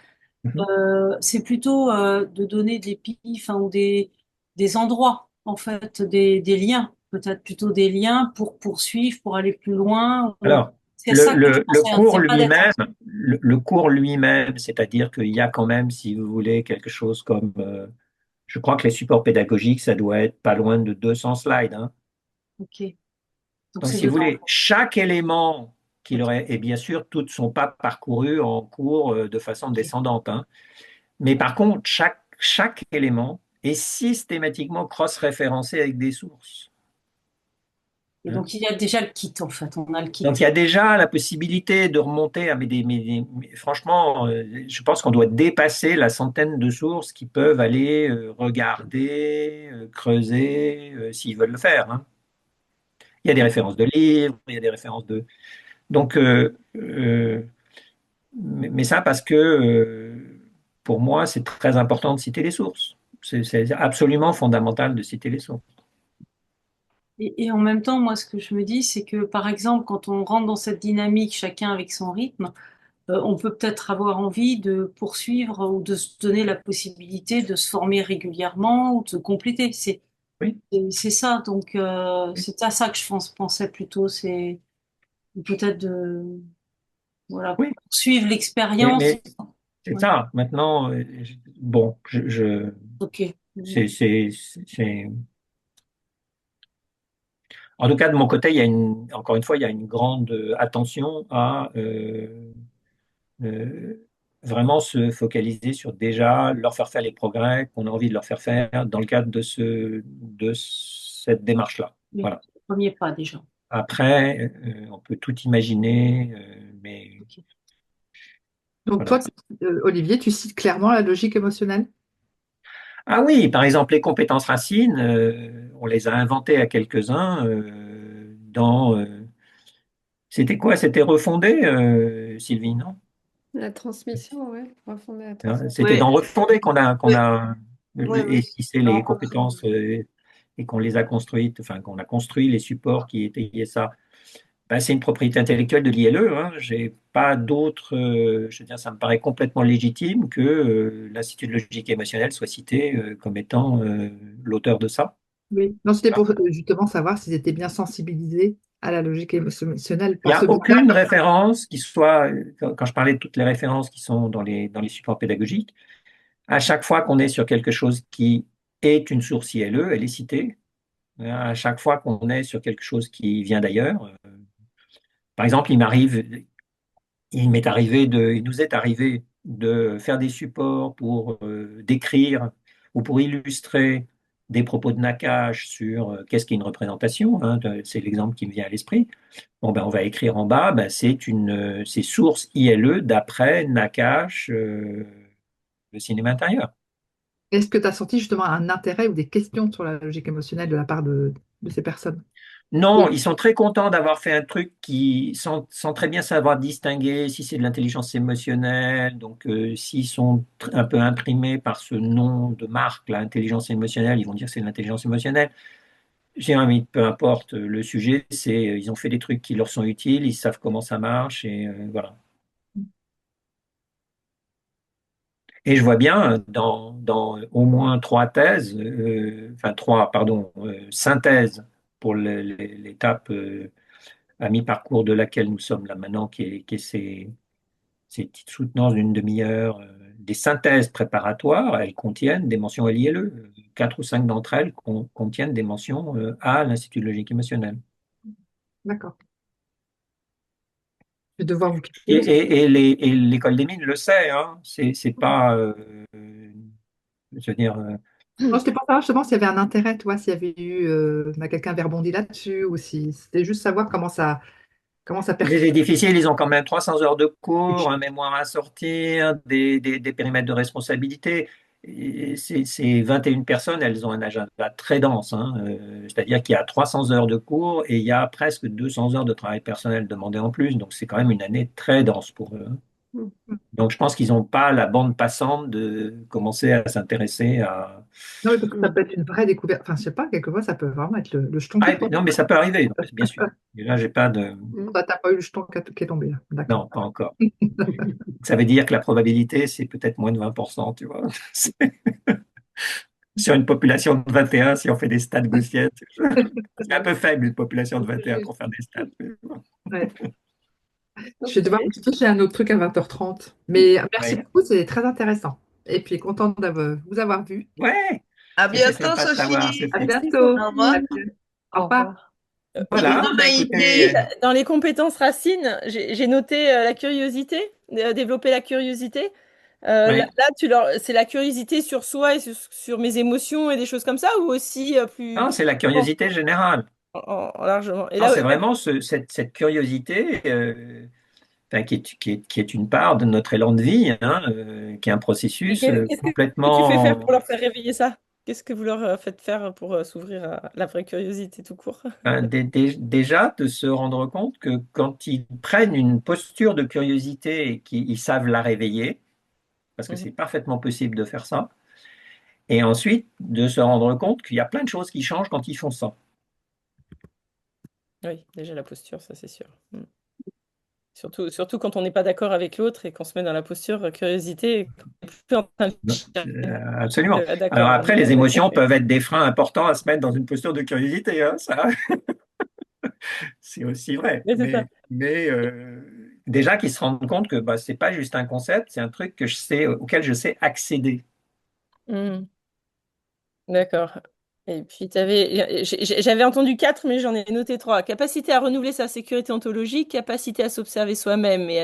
Mhm. C'est plutôt de donner des pifs, hein, ou des endroits, en fait, des liens, peut-être plutôt des liens pour poursuivre, pour aller plus loin. Alors, C'est ça que je le pensais, hein. cours C'est pas d'être. lui-même, le cours lui-même, c'est-à-dire qu'il y a quand même, si vous voulez, quelque chose comme, je crois que les supports pédagogiques, ça doit être pas loin de 200 slides, hein. Ok. Donc Donc, c'est si vous dedans. voulez, chaque élément qu'il Ok. aurait, et bien sûr, toutes ne sont pas parcourues en cours de façon Ok. descendante, hein. Mais par contre, chaque élément est systématiquement cross-référencé avec des sources, Et hein. donc il y a déjà le kit, en fait. On a le kit. Donc, il y a déjà la possibilité de remonter à franchement, je pense qu'on doit dépasser la centaine de sources qui peuvent aller regarder, creuser, s'ils veulent le faire, hein. Il y a des références de livres, il y a des références de. Donc, mais ça parce que pour moi, c'est très important de citer les sources. C'est absolument fondamental de citer les sources. Et en même temps, moi, ce que je me dis, c'est que, par exemple, quand on rentre dans cette dynamique, chacun avec son rythme, on peut peut-être avoir envie de poursuivre ou de se donner la possibilité de se former régulièrement ou de se compléter. Oui, C'est ça. Donc, oui, c'est à ça que pensais plutôt. C'est peut-être de, voilà, oui. poursuivre l'expérience. Mais c'est Ouais. ça. Maintenant, bon, Ok. c'est, c'est, c'est- en tout cas, de mon côté, encore une fois, il y a une grande attention à euh, vraiment se focaliser sur déjà leur faire faire les progrès qu'on a envie de leur faire faire dans le cadre de cette démarche-là. Oui, Voilà. premier pas déjà. Après, on peut tout imaginer, mais Ok. Donc toi, voilà. Olivier, tu cites clairement la logique émotionnelle? Ah oui, par exemple, les compétences racines, on les a inventées à quelques-uns c'était quoi? C'était Refondé, Sylvie, non? La transmission, ouais. Refonder la Hein, transmission. c'était Ouais, dans Refondé qu'on ouais, a ouais, ouais. esquissé Non, les compétences et qu'on les a construites, enfin qu'on a construit les supports qui étayaient ça. Ben, c'est une propriété intellectuelle de l'ILE, hein. J'ai pas d'autre, je veux dire, ça me paraît complètement légitime que l'Institut de logique émotionnelle soit cité comme étant l'auteur de ça. Oui. Non, c'était pour justement savoir s'ils étaient bien sensibilisés à la logique émotionnelle Il n'y par ce a biais-là. aucune référence qui soit, quand je parlais de toutes les références qui sont dans les supports pédagogiques, à chaque fois qu'on est sur quelque chose qui est une source ILE, elle est citée. À chaque fois qu'on est sur quelque chose qui vient d'ailleurs, par exemple, il nous est arrivé de faire des supports pour décrire ou pour illustrer des propos de Nakache sur qu'est-ce qu'est une représentation, hein, c'est l'exemple qui me vient à l'esprit. Bon, ben, on va écrire en bas, ben, c'est source ILE d'après Nakache, le cinéma intérieur. Est-ce que tu as senti justement un intérêt ou des questions sur la logique émotionnelle de la part de ces personnes? Non, Oui. ils sont très contents d'avoir fait un truc sans très bien savoir distinguer si c'est de l'intelligence émotionnelle. Donc, s'ils sont un peu imprimés par ce nom de marque, l'intelligence émotionnelle, ils vont dire que c'est de l'intelligence émotionnelle. J'ai envie, peu importe le sujet, ils ont fait des trucs qui leur sont utiles, ils savent comment ça marche et voilà. Et je vois bien dans au moins trois thèses, enfin trois, pardon, synthèses pour l'étape à mi-parcours de laquelle nous sommes là maintenant, qui est ces petites soutenances d'une demi-heure, des synthèses préparatoires, elles contiennent des mentions LILE. Quatre ou cinq d'entre elles contiennent des mentions à l'Institut de logique émotionnelle. D'accord. Je vais devoir vous Et, quitter parce que et, et l'école des mines le sait, hein. C'est pas, je veux dire, non, c'était pour savoir justement s'il y avait un intérêt, toi, s'il y avait eu quelqu'un avait rebondi là-dessus ou si c'était juste savoir comment ça les percute. difficiles, ils ont quand même 300 heures de cours, un mémoire à sortir, des périmètres de responsabilité. Et ces 21 personnes, elles ont un agenda très dense, hein. C'est-à-dire qu'il y a 300 heures de cours et il y a presque 200 heures de travail personnel demandé en plus. Donc, c'est quand même une année très dense pour eux, hein. Donc, je pense qu'ils n'ont pas la bande passante de commencer à s'intéresser à... Non, mais parce que ça peut être une vraie découverte. Enfin, je sais pas, quelquefois, ça peut vraiment être le jeton qui Ah, tombe. non, mais ça peut arriver, non, bien sûr. Et là, j'ai pas de... Toi, t'as pas eu le jeton qui est tombé là. D'accord. Non, pas encore. Ça veut dire que la probabilité, c'est peut-être moins de 20%, tu vois. Sur une population de 21, si on fait des stats gaussiennes, c'est un peu faible une population de 21 pour faire des stats. Ouais. Je vais Ok. devoir vous quitter, j'ai un autre truc à 20h30. Mais merci Ouais. beaucoup, c'est très intéressant. Et puis, contente de vous avoir vu. Ouais, À c'était bientôt, sympa de t'avoir, Sophie. À Sophie. Merci, bientôt. Au Sophie. revoir. Adieu. Au Au revoir. revoir. Voilà, Bisous, bah écoutez, Maïté. Dans les compétences racines, j'ai noté la curiosité, développer la curiosité. Là, ouais. c'est la curiosité sur soi et sur mes émotions et des choses comme ça, ou aussi Non, c'est la curiosité générale. largement. Et Non, là, c'est vraiment cette curiosité enfin, qui est une part de notre élan de vie, hein, qui est un processus qu'est-ce que tu fais faire complètement... pour leur faire réveiller ça? Qu'est-ce que vous leur faites faire pour s'ouvrir à la vraie curiosité tout court? Déjà, de se rendre compte que quand ils prennent une posture de curiosité et qu'ils savent la réveiller, parce que c'est Mhm. parfaitement possible de faire ça, et ensuite de se rendre compte qu'il y a plein de choses qui changent quand ils font ça. Oui, déjà la posture, ça c'est sûr. Surtout quand on n'est pas d'accord avec l'autre et qu'on se met dans la posture curiosité et qu'on n'est plus en train de chercher Absolument. Alors d'accord. après, les émotions peuvent être des freins importants à se mettre dans une posture de curiosité, hein, ça, c'est aussi vrai. Mais c'est ça. Mais déjà qu'ils se rendent compte que bah, c'est pas juste un concept, c'est un truc auquel je sais accéder. Mhm. D'accord. Et puis, j'avais entendu quatre, mais j'en ai noté trois. Capacité à renouveler sa sécurité ontologique, capacité à s'observer soi-même et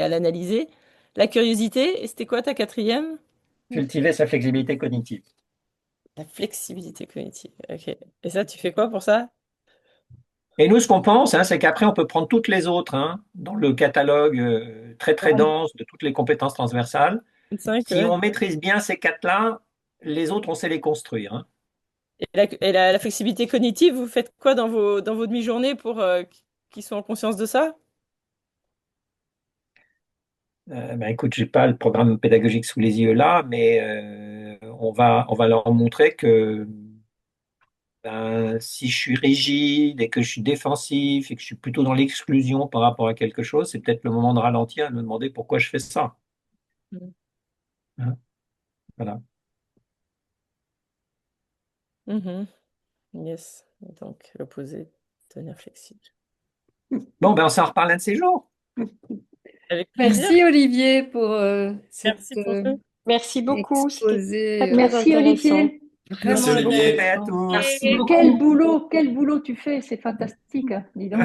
à l'analyser, la curiosité, et c'était quoi ta quatrième? Cultiver sa flexibilité cognitive. La flexibilité cognitive. Ok. Et ça, tu fais quoi pour ça? Et nous, ce qu'on pense, hein, c'est qu'après, on peut prendre toutes les autres, hein, dans le catalogue très très dense de toutes les compétences transversales. 25, Si ouais. on maîtrise bien ces quatre-là, les autres, on sait les construire, hein. Et la flexibilité cognitive, vous faites quoi dans vos demi-journées pour qu'ils soient en conscience de ça? Ben, écoute, j'ai pas le programme pédagogique sous les yeux là, mais on va leur montrer que ben, si je suis rigide et que je suis défensif et que je suis plutôt dans l'exclusion par rapport à quelque chose, c'est peut-être le moment de ralentir et de me demander pourquoi je fais ça, Mhm. hein. Voilà. Mhm. Yes. Donc, l'opposé, devenir flexible. Bon, ben on s'en reparle un de ces jours. Avec plaisir. Merci Olivier pour cet Merci pour tout. Merci beaucoup. C'était exposé très Merci intéressant. Olivier. vraiment Bonne journée à intéressant. tous. Merci Et beaucoup. quel boulot tu fais, c'est fantastique, hein, dis donc.